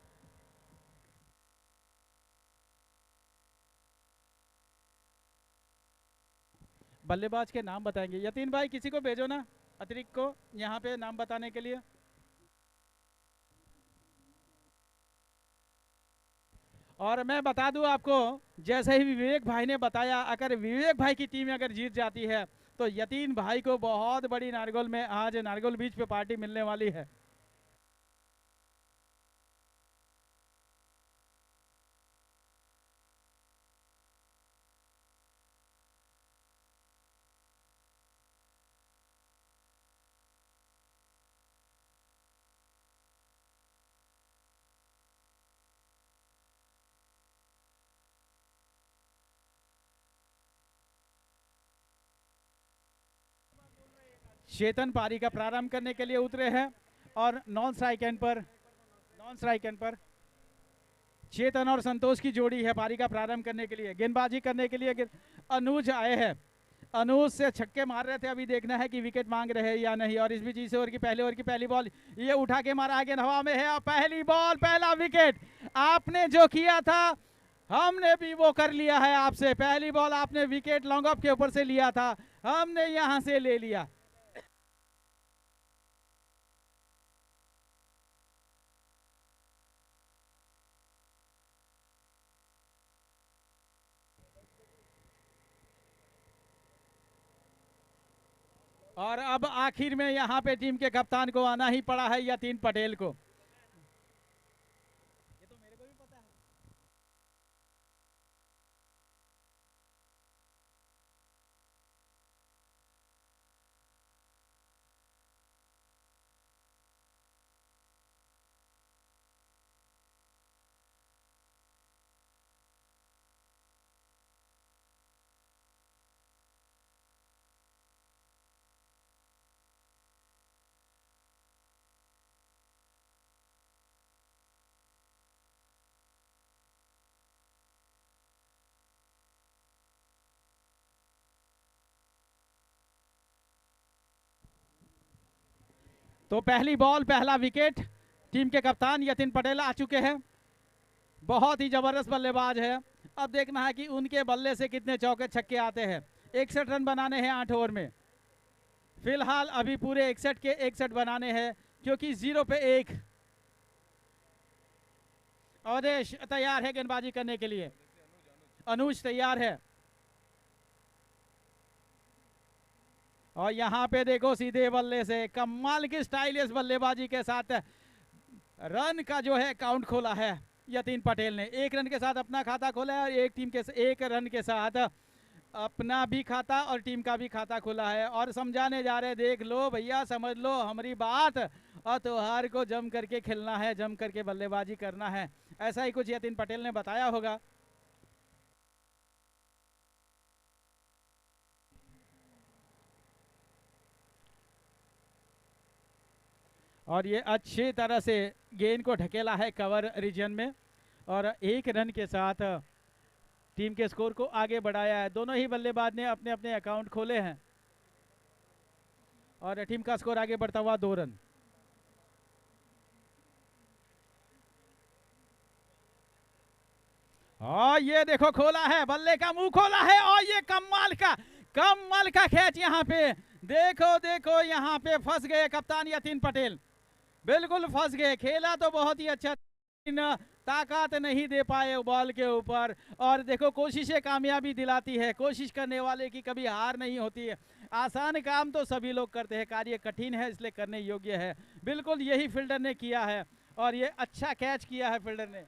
बल्लेबाज के नाम बताएंगे. यतीन भाई किसी को भेजो ना अतिरिक्त को यहाँ पे नाम बताने के लिए. और मैं बता दूं आपको, जैसे ही विवेक भाई ने बताया, अगर विवेक भाई की टीम अगर जीत जाती है तो यतीन भाई को बहुत बड़ी नारगोल में आज नारगोल बीच पे पार्टी मिलने वाली है. चेतन पारी का प्रारंभ करने के लिए उतरे हैं और नॉन स्ट्राइक एंड पर चेतन और संतोष की जोड़ी है पारी का प्रारंभ करने के लिए. गेंदबाजी करने के लिए अनुज आए हैं. अनुज से छक्के मार रहे थे, अभी देखना है कि विकेट मांग रहे हैं या नहीं. और इस बीच इस ओवर की पहली बॉल ये उठा के मारा, आगे हवा में है. पहली बॉल पहला विकेट. आपने जो किया था हमने भी वो कर लिया है आपसे. पहली बॉल आपने विकेट लॉन्ग ऑफ के ऊपर से लिया था, हमने यहां से ले लिया. और अब आखिर में यहां पे टीम के कप्तान को आना ही पड़ा है, यतीन पटेल को. ये तो मेरे को भी पता है. तो पहली बॉल पहला विकेट. टीम के कप्तान यतीन पटेल आ चुके हैं. बहुत ही जबरदस्त बल्लेबाज है. अब देखना है कि उनके बल्ले से कितने चौके छक्के आते हैं. 61 रन बनाने हैं 8 ओवर में. फिलहाल अभी पूरे 61 के 61 बनाने हैं, क्योंकि 0 पे 1. अवधेश तैयार है गेंदबाजी करने के लिए. अनुज तैयार है. और यहाँ पे देखो सीधे बल्ले से कमाल की स्टाइलिश बल्लेबाजी के साथ रन का जो है काउंट खोला है यतीन पटेल ने. 1 रन के साथ अपना खाता खोला है और एक रन के साथ अपना भी खाता और टीम का भी खाता खोला है. और समझाने जा रहे, देख लो भैया, समझ लो हमारी बात, और त्योहार को जम करके खेलना है, जम करके बल्लेबाजी करना है. ऐसा ही कुछ यतीन पटेल ने बताया होगा. और ये अच्छी तरह से गेंद को ढकेला है कवर रीजन में, और 1 रन के साथ टीम के स्कोर को आगे बढ़ाया है. दोनों ही बल्लेबाज ने अपने अपने अकाउंट खोले हैं और टीम का स्कोर आगे बढ़ता हुआ 2 रन. और ये देखो खोला है, बल्ले का मुंह खोला है, और ये कमाल का कैच. यहाँ पे देखो देखो, यहाँ पे फंस गए कप्तान यतीन पटेल, बिल्कुल फंस गए. खेला तो बहुत ही अच्छा, ताकत नहीं दे पाए बॉल के ऊपर. और देखो कोशिशें कामयाबी दिलाती है, कोशिश करने वाले की कभी हार नहीं होती है. आसान काम तो सभी लोग करते हैं, कार्य कठिन है इसलिए करने योग्य है. बिल्कुल यही फील्डर ने किया है और ये अच्छा कैच किया है फील्डर ने.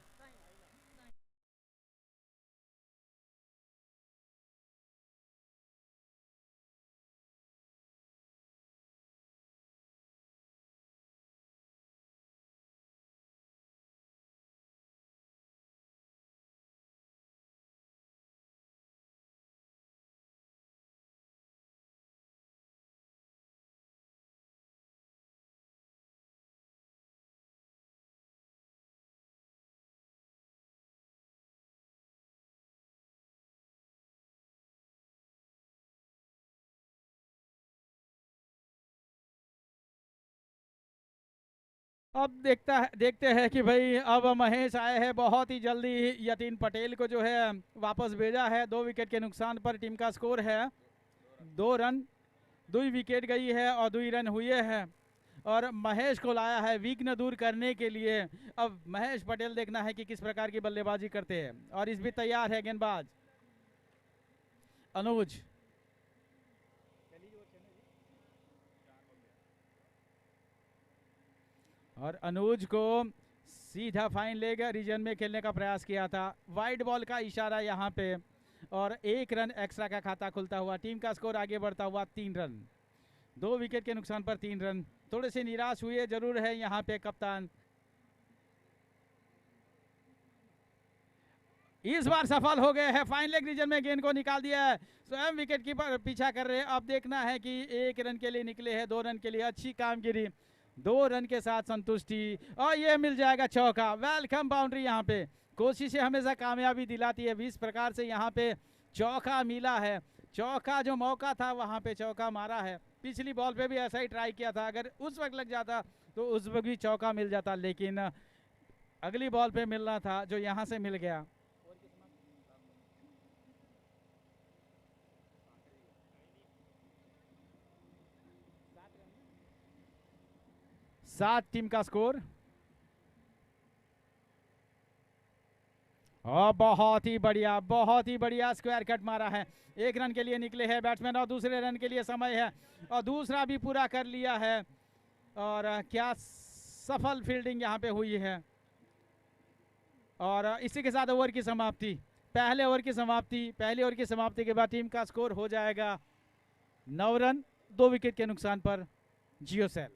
देखते हैं कि भाई अब महेश आए हैं बहुत ही जल्दी। यतीन पटेल को जो है वापस भेजा है। 2 विकेट के नुकसान पर टीम का स्कोर है 2 रन। 2 विकेट गई है और 2 रन हुए हैं और महेश को लाया है विघ्न दूर करने के लिए। अब महेश पटेल देखना है कि किस प्रकार की बल्लेबाजी करते हैं और इस भी तैयार है गेंदबाज अनुज। और अनुज को सीधा फाइन लेग रीजन में खेलने का प्रयास किया था। वाइड बॉल का इशारा यहाँ पे और 1 रन एक्स्ट्रा का खाता खुलता हुआ टीम का स्कोर आगे बढ़ता हुआ 3 रन। 2 विकेट के नुकसान पर 3 रन। थोड़े से निराश हुए जरूर है यहाँ पे कप्तान। इस बार सफल हो गए हैं। फाइन लेग रीजन में गेंद को निकाल दिया है। स्वयं विकेट कीपर पीछा कर रहे हैं। अब देखना है कि 1 रन के लिए निकले हैं। 2 रन के लिए अच्छी कामगिरी। 2 रन के साथ संतुष्टि और ये मिल जाएगा चौका। Welcome boundary. यहाँ पे कोशिशें हमेशा कामयाबी दिलाती है। इस प्रकार से यहाँ पे चौका मिला है। चौका जो मौका था वहाँ पे चौका मारा है। पिछली बॉल पे भी ऐसा ही ट्राई किया था। अगर उस वक्त लग जाता तो उस वक्त भी चौका मिल जाता, लेकिन अगली बॉल पे मिलना था जो यहाँ से मिल गया। 7 टीम का स्कोर। और बहुत ही बढ़िया स्क्वायर कट मारा है। 1 रन के लिए निकले हैं बैट्समैन और दूसरे रन के लिए समय है और दूसरा भी पूरा कर लिया है। और क्या सफल फील्डिंग यहाँ पे हुई है। और इसी के साथ ओवर की समाप्ति। पहले ओवर की समाप्ति के बाद टीम का स्कोर हो जाएगा 9 रन 2 विकेट के नुकसान पर जियो सेल।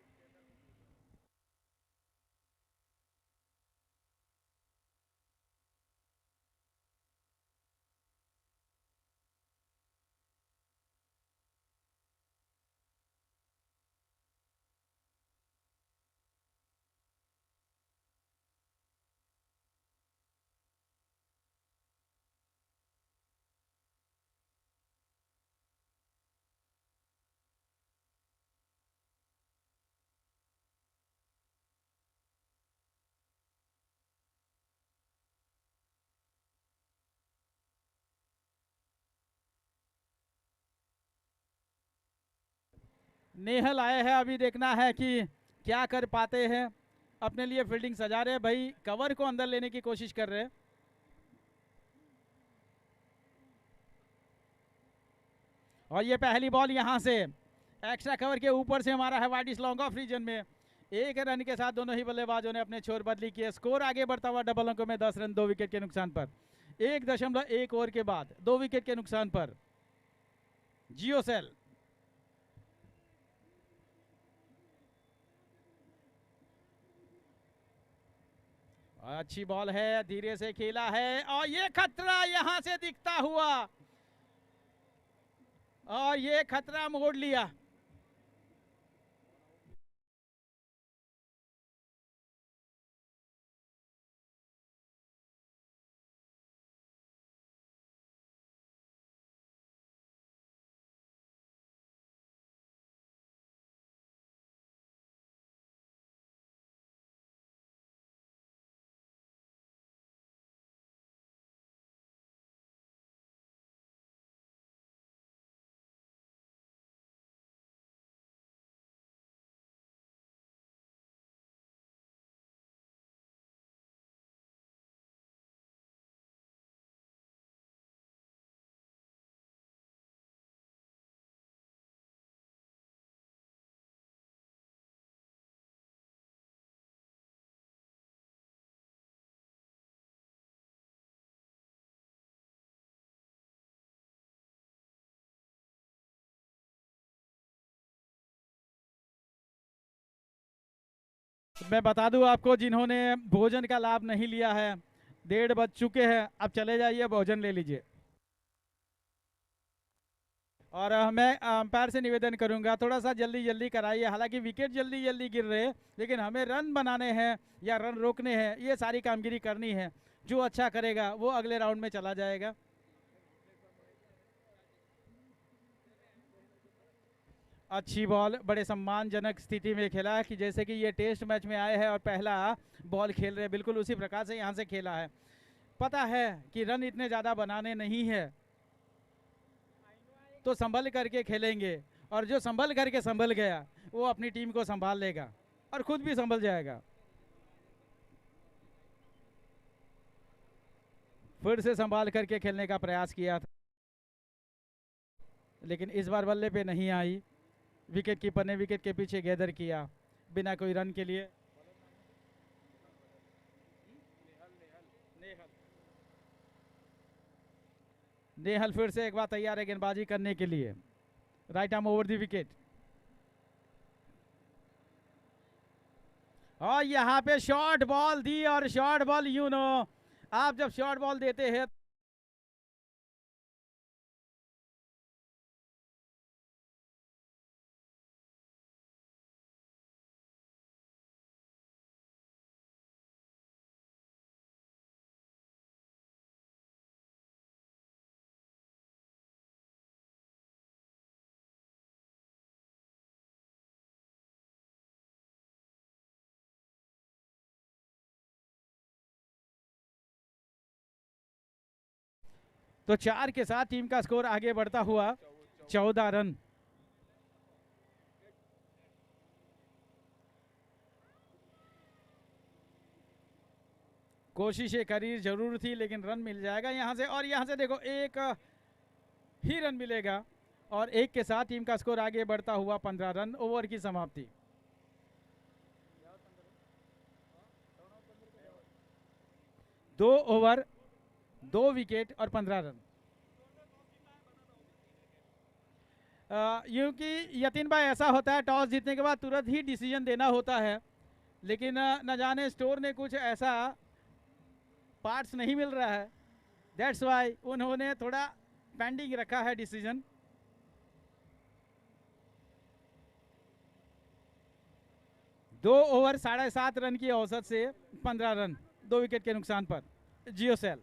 नेहल आए हैं। अभी देखना है कि क्या कर पाते हैं। अपने लिए फील्डिंग सजा रहे हैं भाई। कवर को अंदर लेने की कोशिश कर रहे हैं। और ये पहली बॉल यहाँ से एक्स्ट्रा कवर के ऊपर से हमारा है वाइड इस लॉन्ग ऑफ रीजन में। 1 रन के साथ दोनों ही बल्लेबाजों ने अपने छोर बदली किए। स्कोर आगे बढ़ता हुआ डबल अंकों में 10 रन 2 विकेट के नुकसान पर। 1.1 ओवर के बाद 2 विकेट के नुकसान पर जियो सेल। अच्छी बॉल है, धीरे से खेला है और ये खतरा यहां से दिखता हुआ और ये खतरा मोड़ लिया। मैं बता दूं आपको, जिन्होंने भोजन का लाभ नहीं लिया है, 1:30 बज चुके हैं। अब चले जाइए, भोजन ले लीजिए। और मैं अंपायर से निवेदन करूंगा थोड़ा सा जल्दी जल्दी कराइए। हालांकि विकेट जल्दी जल्दी गिर रहे हैं, लेकिन हमें रन बनाने हैं या रन रोकने हैं, ये सारी कामगिरी करनी है। जो अच्छा करेगा वो अगले राउंड में चला जाएगा। अच्छी बॉल, बड़े सम्मानजनक स्थिति में खेला है कि जैसे कि ये टेस्ट मैच में आए हैं और पहला बॉल खेल रहे हैं, बिल्कुल उसी प्रकार से यहाँ से खेला है। पता है कि रन इतने ज़्यादा बनाने नहीं है, तो संभल करके खेलेंगे, और जो संभल करके संभल गया वो अपनी टीम को संभाल लेगा और खुद भी संभल जाएगा। फिर से संभाल करके खेलने का प्रयास किया था, लेकिन इस बार बल्ले पे नहीं आई। विकेट कीपर ने विकेट के पीछे गैदर किया बिना कोई रन के लिए। नेहल फिर से एक बार तैयार है गेंदबाजी करने के लिए। Right arm over the wicket, और यहाँ पे शॉर्ट बॉल दी, और शॉर्ट बॉल आप जब शॉर्ट बॉल देते हैं तो 4 के साथ टीम का स्कोर आगे बढ़ता हुआ 14 रन। कोशिशें करी जरूर थी, लेकिन रन मिल जाएगा यहाँ से, और यहाँ से देखो एक ही रन मिलेगा, और एक के साथ टीम का स्कोर आगे बढ़ता हुआ 15 रन। ओवर की समाप्ति। दो ओवर, 2 विकेट और 15 रन। यूं कि यतीन भाई ऐसा होता है, टॉस जीतने के बाद तुरंत ही डिसीजन देना होता है, लेकिन न जाने स्टोर ने कुछ ऐसा पार्ट्स नहीं मिल रहा है, दैट्स वाई उन्होंने थोड़ा पेंडिंग रखा है डिसीजन। दो ओवर 7.5 रन की औसत से 15 रन, 2 विकेट के नुकसान पर जियो सेल।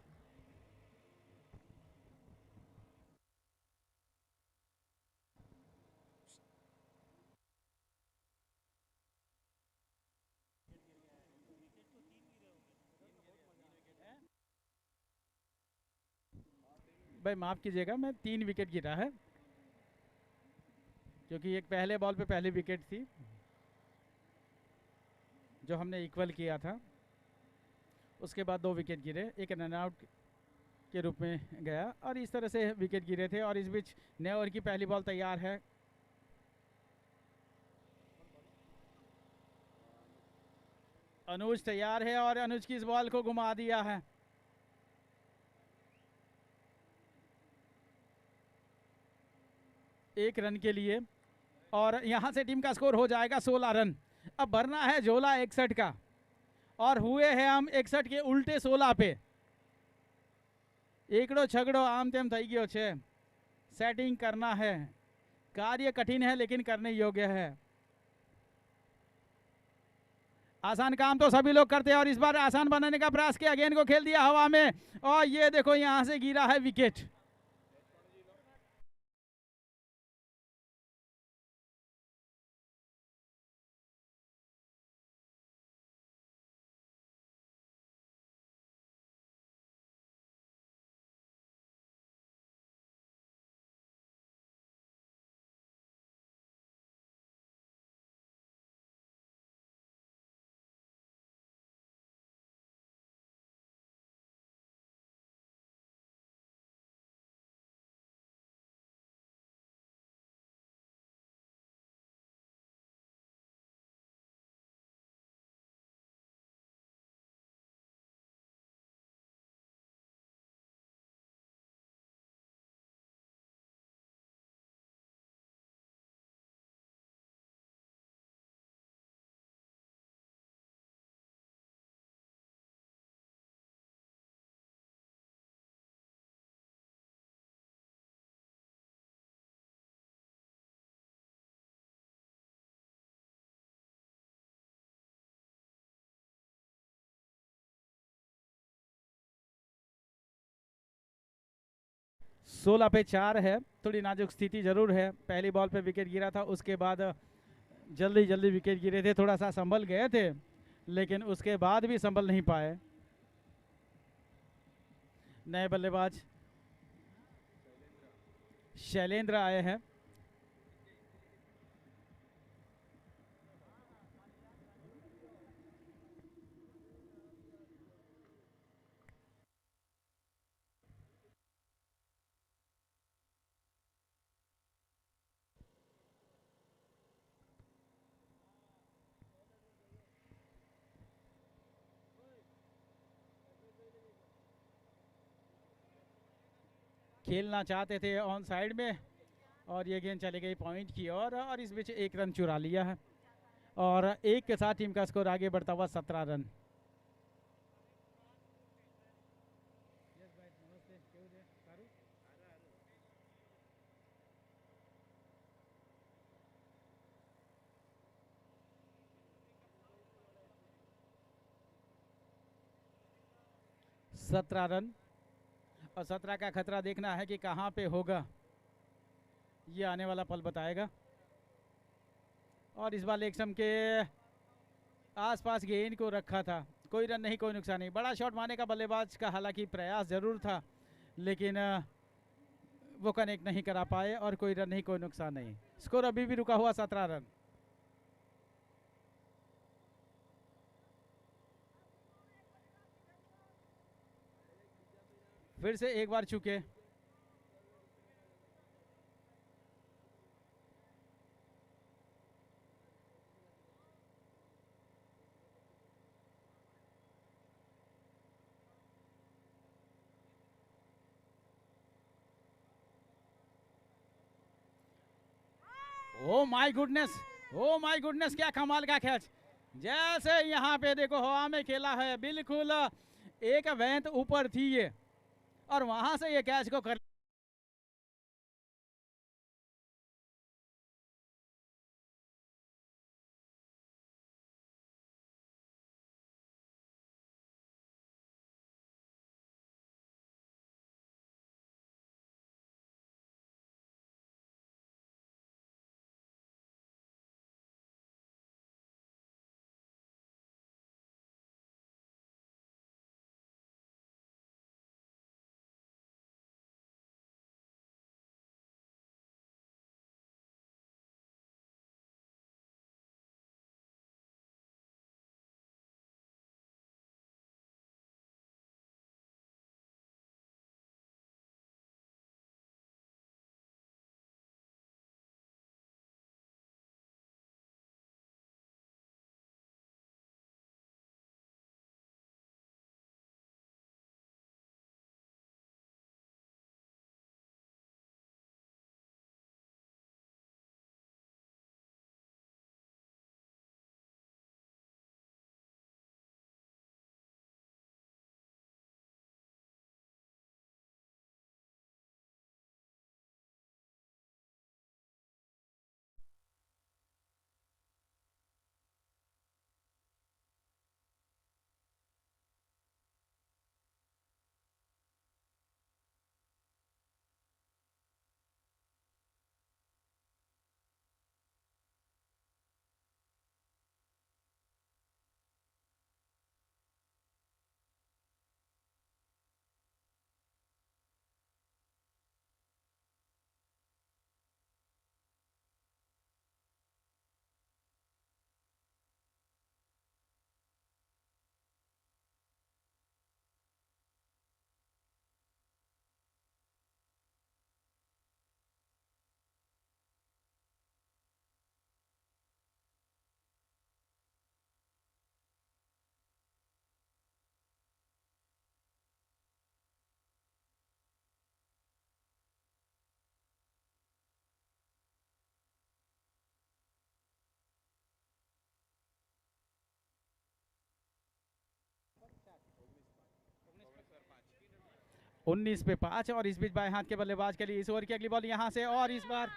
भाई माफ कीजिएगा, मैं 3 विकेट गिरा है, क्योंकि एक पहले बॉल पे पहली विकेट थी जो हमने इक्वल किया था, उसके बाद 2 विकेट गिरे, एक रन आउट के रूप में गया, और इस तरह से विकेट गिरे थे। और इस बीच नए ओवर की पहली बॉल तैयार है। अनुज तैयार है, और अनुज की इस बॉल को घुमा दिया है। एक रन के लिए, और यहां से टीम का स्कोर हो जाएगा 16 रन। अब भरना है झोला 61 का, और हुए हैं हम 61 के उल्टे 16 पे। एकड़ो छगड़ो आम तेम थई गयो छे। सेटिंग करना है, कार्य कठिन है लेकिन करने योग्य है। आसान काम तो सभी लोग करते हैं, और इस बार आसान बनाने का प्रयास किया, गेंद को खेल दिया हवा में, और ये देखो यहां से गिरा है विकेट। 16 पे 4 है। थोड़ी नाजुक स्थिति जरूर है, पहली बॉल पे विकेट गिरा था, उसके बाद जल्दी जल्दी विकेट गिरे थे, थोड़ा सा संभल गए थे लेकिन उसके बाद भी संभल नहीं पाए। नए बल्लेबाज शैलेंद्र आए हैं। खेलना चाहते थे ऑन साइड में और ये गेंद चली गई पॉइंट की ओर और इस बीच एक रन चुरा लिया है और एक के साथ टीम का स्कोर आगे बढ़ता हुआ 17 रन। 17 रन और 17 का खतरा देखना है कि कहाँ पे होगा, ये आने वाला पल बताएगा। और इस बार लेग स्टंप के आसपास गेंद को रखा था, कोई रन नहीं, कोई नुकसान नहीं। बड़ा शॉट मारने का बल्लेबाज का हालांकि प्रयास जरूर था लेकिन वो कनेक्ट नहीं करा पाए और कोई रन नहीं, कोई नुकसान नहीं। स्कोर अभी भी रुका हुआ 17 रन। फिर से एक बार चुके। Oh my goodness, oh my goodness, क्या कमाल का कैच। जैसे यहाँ पे देखो हवा में खेला है, बिल्कुल एक वेंत ऊपर थी ये और वहां से ये कैच को कर। उन्नीस पे 5 और इस बीच बाएं हाथ के बल्लेबाज के लिए इस ओवर की अगली बॉल यहां से और इस बार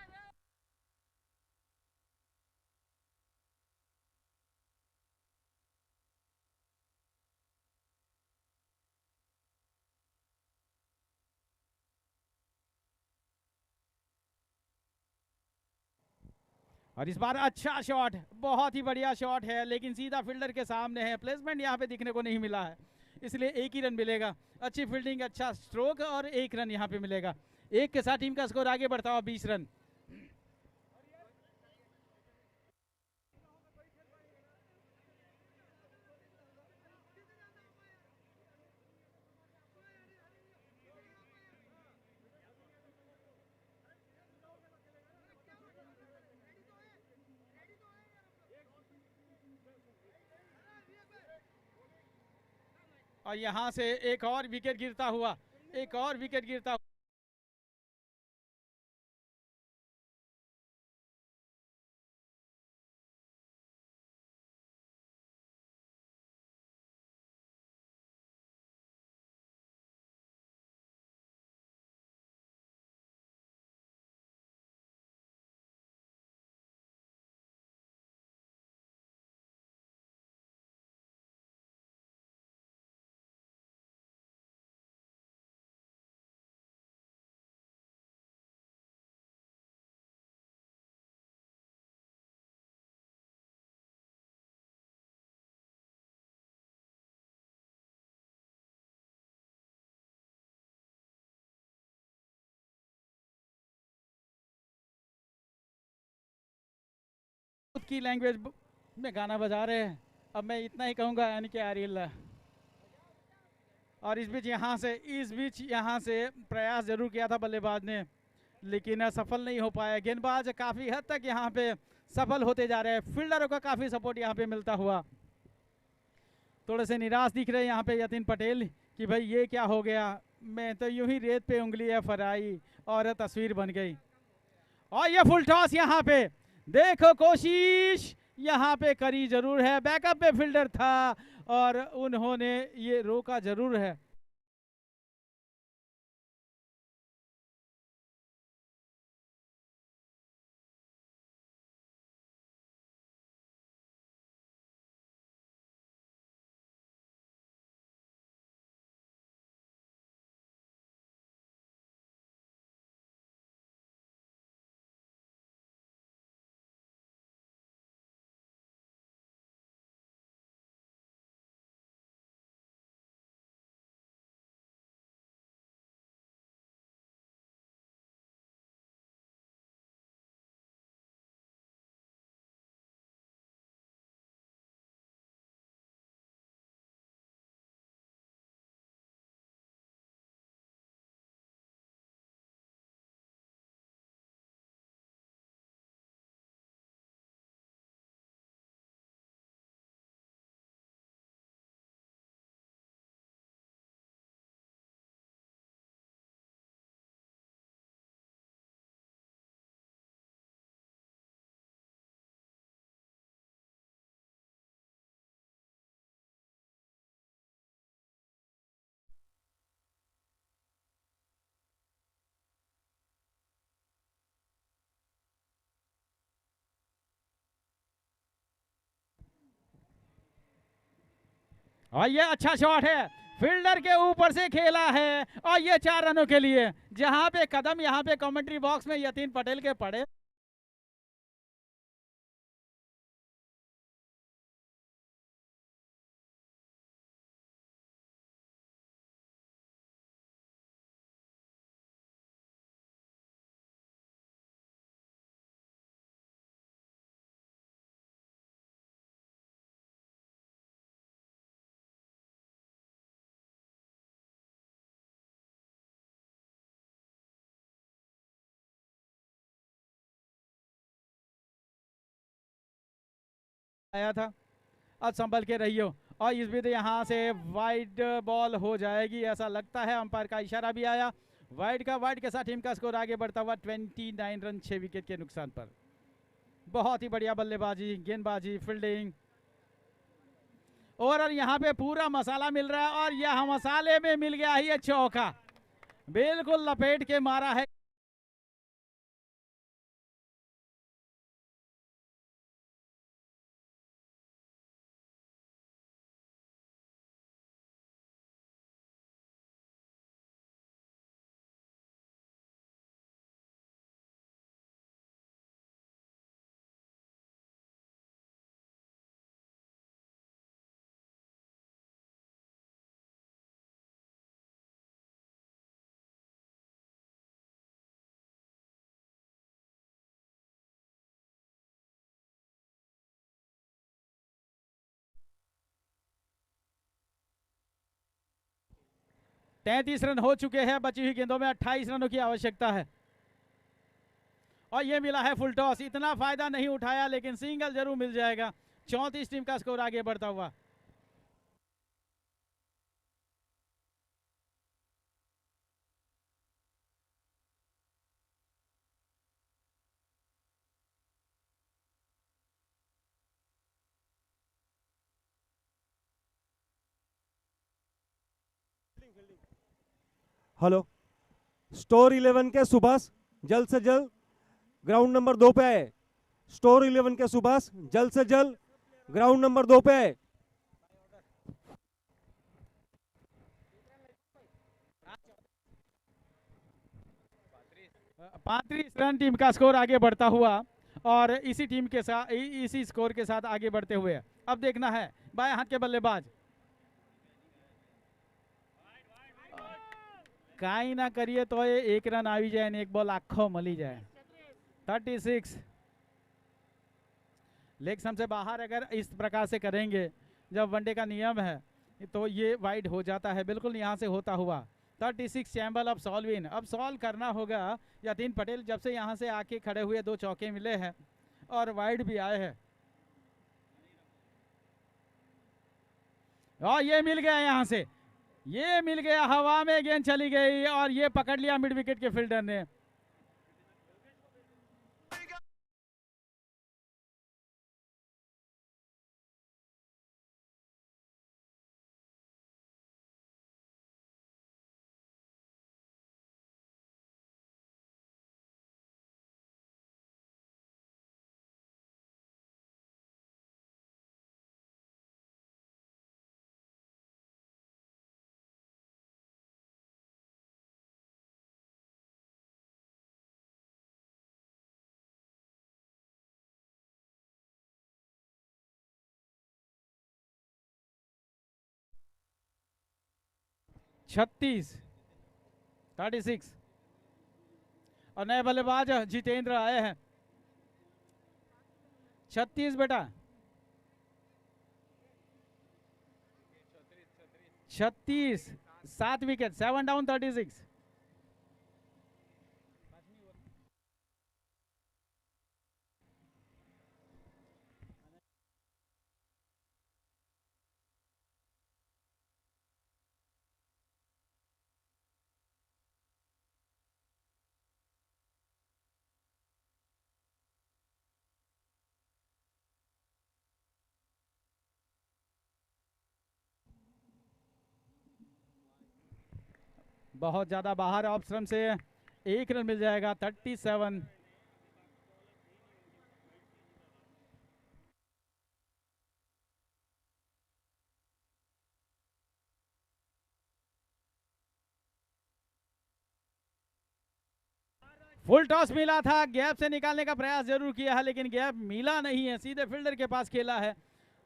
और इस बार अच्छा शॉट, बहुत ही बढ़िया शॉट है, लेकिन सीधा फील्डर के सामने है। प्लेसमेंट यहाँ पे दिखने को नहीं मिला है, इसलिए एक ही रन मिलेगा। अच्छी फील्डिंग, अच्छा स्ट्रोक और एक रन यहाँ पे मिलेगा। एक के साथ टीम का स्कोर आगे बढ़ता हुआ 20 रन। और यहाँ से एक और विकेट गिरता हुआ, एक और विकेट गिरता हुआ। खुद की लैंग्वेज में गाना बजा रहे हैं। अब मैं इतना ही कहूँगा, यानी कि आरिल्ला। और इस बीच यहाँ से प्रयास जरूर किया था बल्लेबाज ने, लेकिन सफल नहीं हो पाया। गेंदबाज काफ़ी हद तक यहाँ पे सफल होते जा रहे हैं। फील्डरों का काफ़ी सपोर्ट यहाँ पे मिलता हुआ। थोड़े से निराश दिख रहे हैं यहाँ पे यतीन पटेल कि भाई ये क्या हो गया, मैं तो यूं ही रेत पे उंगली फराई और तस्वीर बन गई। और ये फुल टॉस यहाँ पे देखो, कोशिश यहाँ पे करी जरूर है, बैकअप पे फील्डर था और उन्होंने ये रोका जरूर है। और ये अच्छा शॉट है, फील्डर के ऊपर से खेला है और ये 4 रनों के लिए। जहां पे कदम यहाँ पे कमेंट्री बॉक्स में यतीन पटेल के पड़े, आया था। अब संभल के रहियो। और इस भी तो यहाँ से वाइड बॉल हो जाएगी ऐसा लगता है, अंपायर का इशारा भी आया वाइड के साथ टीम का स्कोर आगे बढ़ता हुआ 29 रन 6 विकेट के नुकसान पर। बहुत ही बढ़िया बल्लेबाजी, गेंदबाजी, फील्डिंग। और यहाँ पे पूरा मसाला मिल रहा है और यह मसाले में मिल गया ही चौका, बिल्कुल लपेट के मारा है। 33 रन हो चुके हैं, बची हुई गेंदों में 28 रनों की आवश्यकता है। और ये मिला है फुल टॉस। इतना फायदा नहीं उठाया लेकिन सिंगल जरूर मिल जाएगा। 34 टीम का स्कोर आगे बढ़ता हुआ। हेलो, स्टोर 11 के सुभाष जल्द से जल्द ग्राउंड नंबर 2 पे आए। स्टोर 11 के सुभाष जल्द से जल्द ग्राउंड नंबर 2 पे आए। 35 रन टीम का स्कोर आगे बढ़ता हुआ और इसी टीम के साथ इसी स्कोर के साथ आगे बढ़ते हुए अब देखना है बाएं हाथ के बल्लेबाज काई ना करिए तो ये 1 रन આવી જાય ને 1 बॉल आखो मली जाए। 36 लेग स्टंप से बाहर अगर इस प्रकार से करेंगे जब वनडे का नियम है तो ये वाइड हो जाता है, बिल्कुल यहाँ से होता हुआ। 36 चैम्बल अब सॉल्व इन, अब सॉल्व करना होगा। यतीन पटेल जब से यहाँ से आके खड़े हुए 2 चौके मिले हैं और वाइड भी आए हैं और ये मिल गया यहाँ से, ये मिल गया, हवा में गेंद चली गई और ये पकड़ लिया मिड विकेट के फील्डर ने। छत्तीस 36 और नए बल्लेबाज जितेंद्र आए हैं। 36 बेटा, 36 7 विकेट, 7 डाउन 36। बहुत ज्यादा बाहर ऑफ स्टंप से 1 रन मिल जाएगा। 37 फुल टॉस मिला था, गैप से निकालने का प्रयास जरूर किया है लेकिन गैप मिला नहीं है, सीधे फील्डर के पास खेला है।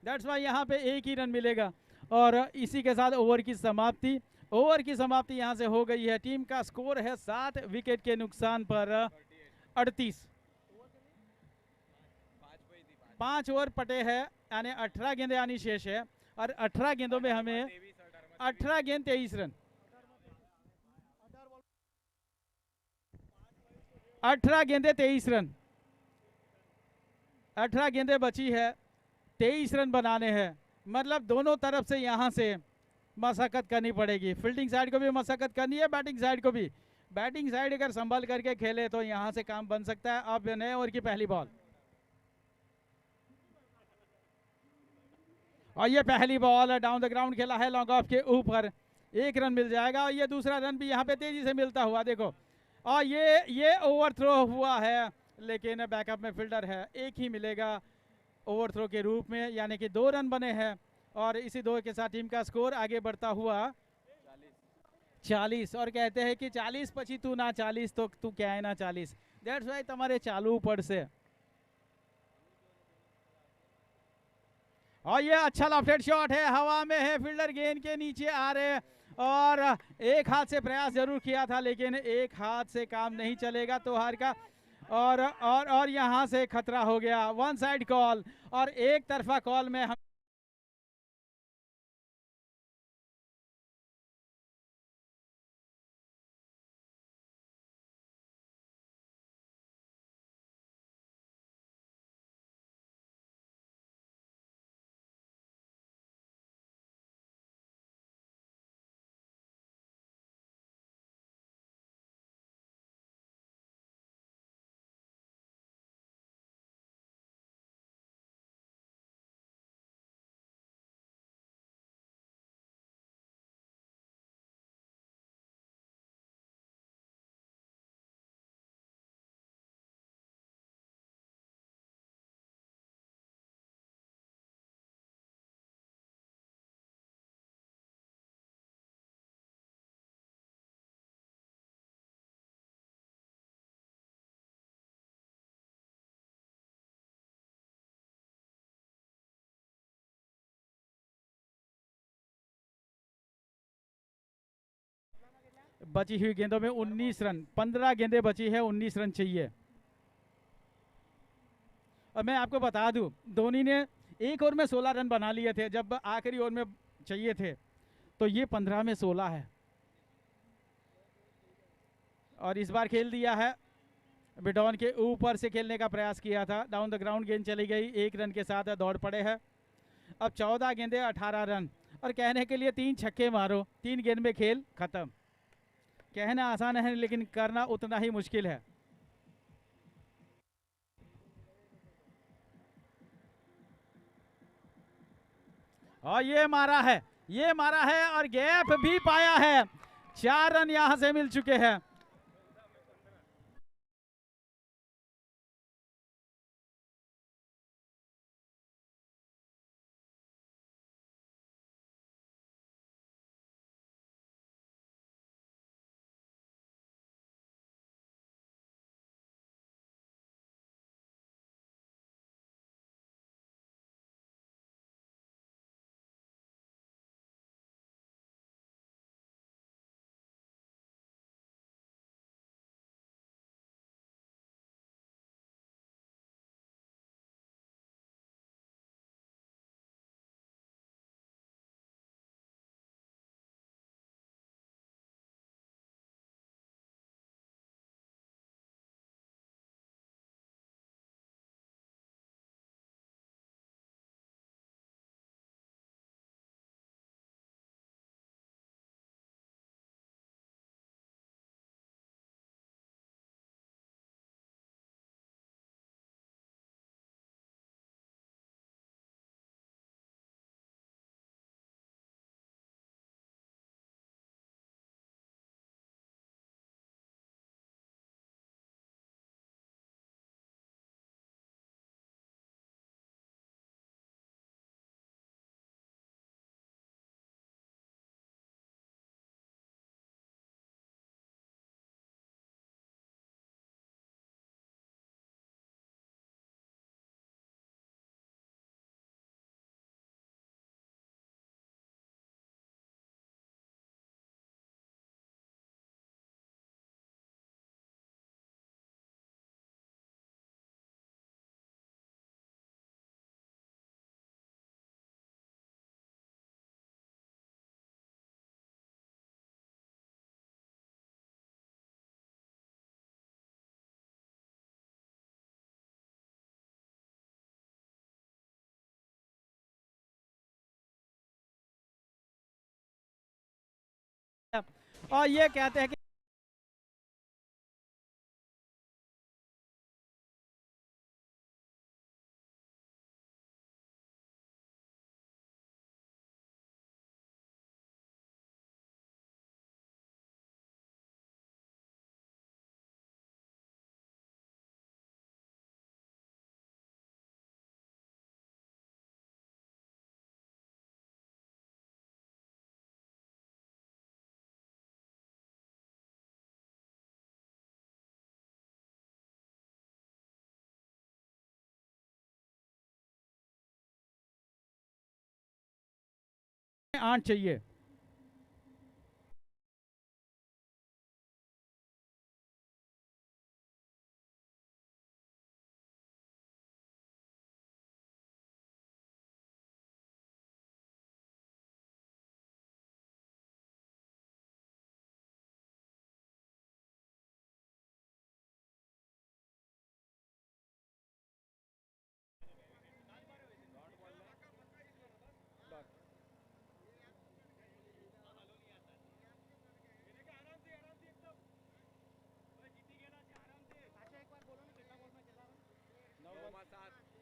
दैट्स वाई यहाँ पे 1 ही रन मिलेगा और इसी के साथ ओवर की समाप्ति। ओवर की समाप्ति यहाँ से हो गई है। टीम का स्कोर है 7 विकेट के नुकसान पर 38। 5 ओवर पटे हैं यानी 18 गेंदें आनी शेष है और 18 गेंदों में हमें 18 गेंद 23 रन, 18 गेंदें 23 रन, 18 गेंदें बची है, 23 रन बनाने हैं। मतलब दोनों तरफ से यहाँ से मशक्कत करनी पड़ेगी। फील्डिंग साइड को भी मशक्कत करनी है, बैटिंग साइड को भी। बैटिंग साइड अगर संभल करके खेले तो यहाँ से काम बन सकता है। अब नए ओवर की पहली बॉल और ये पहली बॉल डाउन द ग्राउंड खेला है, लॉन्ग ऑफ के ऊपर, 1 रन मिल जाएगा और ये दूसरा रन भी यहाँ पे तेजी से मिलता हुआ देखो। और ये ओवर थ्रो हुआ है लेकिन बैकअप में फील्डर है, 1 ही मिलेगा ओवर थ्रो के रूप में, यानी कि 2 रन बने हैं और इसी 2 के साथ टीम का स्कोर आगे बढ़ता हुआ 40। और कहते हैं कि 40 પછી तू ना 40 तो तू क्या है ना 40। दैट्स वाई तुम्हारे चालू ऊपर से। और ये अच्छा लेफ्ट शॉट है, हवा में है, फील्डर गेंद के नीचे आ रहे और एक हाथ से प्रयास जरूर किया था लेकिन एक हाथ से काम नहीं चलेगा तो हार का। और यहाँ से खतरा हो गया, 1 साइड कॉल और एक तरफा कॉल में हम बची हुई गेंदों में 19 रन, 15 गेंदें बची है, 19 रन चाहिए। और मैं आपको बता दूं, धोनी ने एक ओवर में 16 रन बना लिए थे, जब आखिरी ओवर में चाहिए थे, तो ये 15 में 16 है। और इस बार खेल दिया है, बिडॉन के ऊपर से खेलने का प्रयास किया था, डाउन द ग्राउंड गेंद चली गई, 1 रन के साथ दौड़ पड़े हैं। अब 14 गेंदे 18 रन, और कहने के लिए 3 छक्के मारो, 3 गेंद में खेल खत्म। कहना आसान है लेकिन करना उतना ही मुश्किल है। और ये मारा है, ये मारा है, और गैप भी पाया है। 4 रन यहां से मिल चुके हैं। और ये कहते हैं कि आठ चाहिए।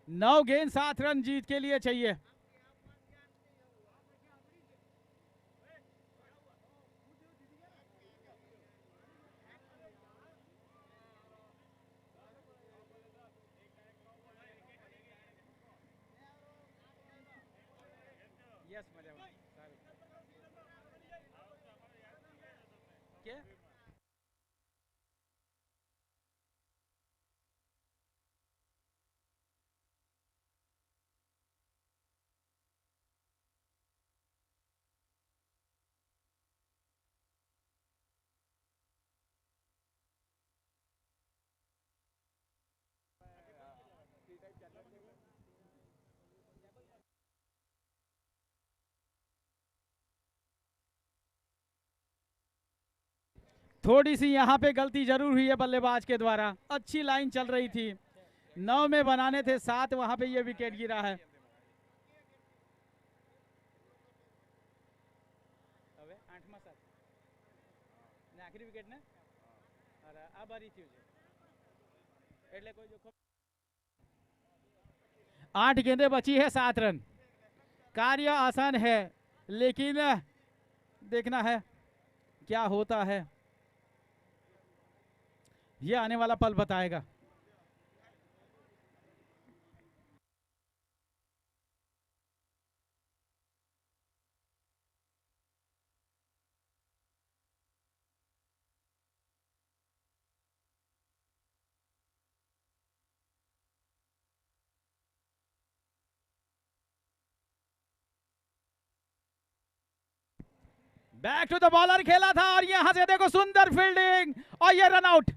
नौ गेंद 7 रन जीत के लिए चाहिए। यस क्या थोड़ी सी यहाँ पे गलती जरूर हुई है बल्लेबाज के द्वारा। अच्छी लाइन चल रही थी, 9 में बनाने थे, 7 वहां पे ये विकेट गिरा है। आखिरी विकेट ने 8 गेंदें बची है, 7 रन। कार्य आसान है, लेकिन देखना है क्या होता है, ये आने वाला पल बताएगा। बैक टू द बॉलर खेला था और यहां से देखो सुंदर फील्डिंग और ये रन आउट।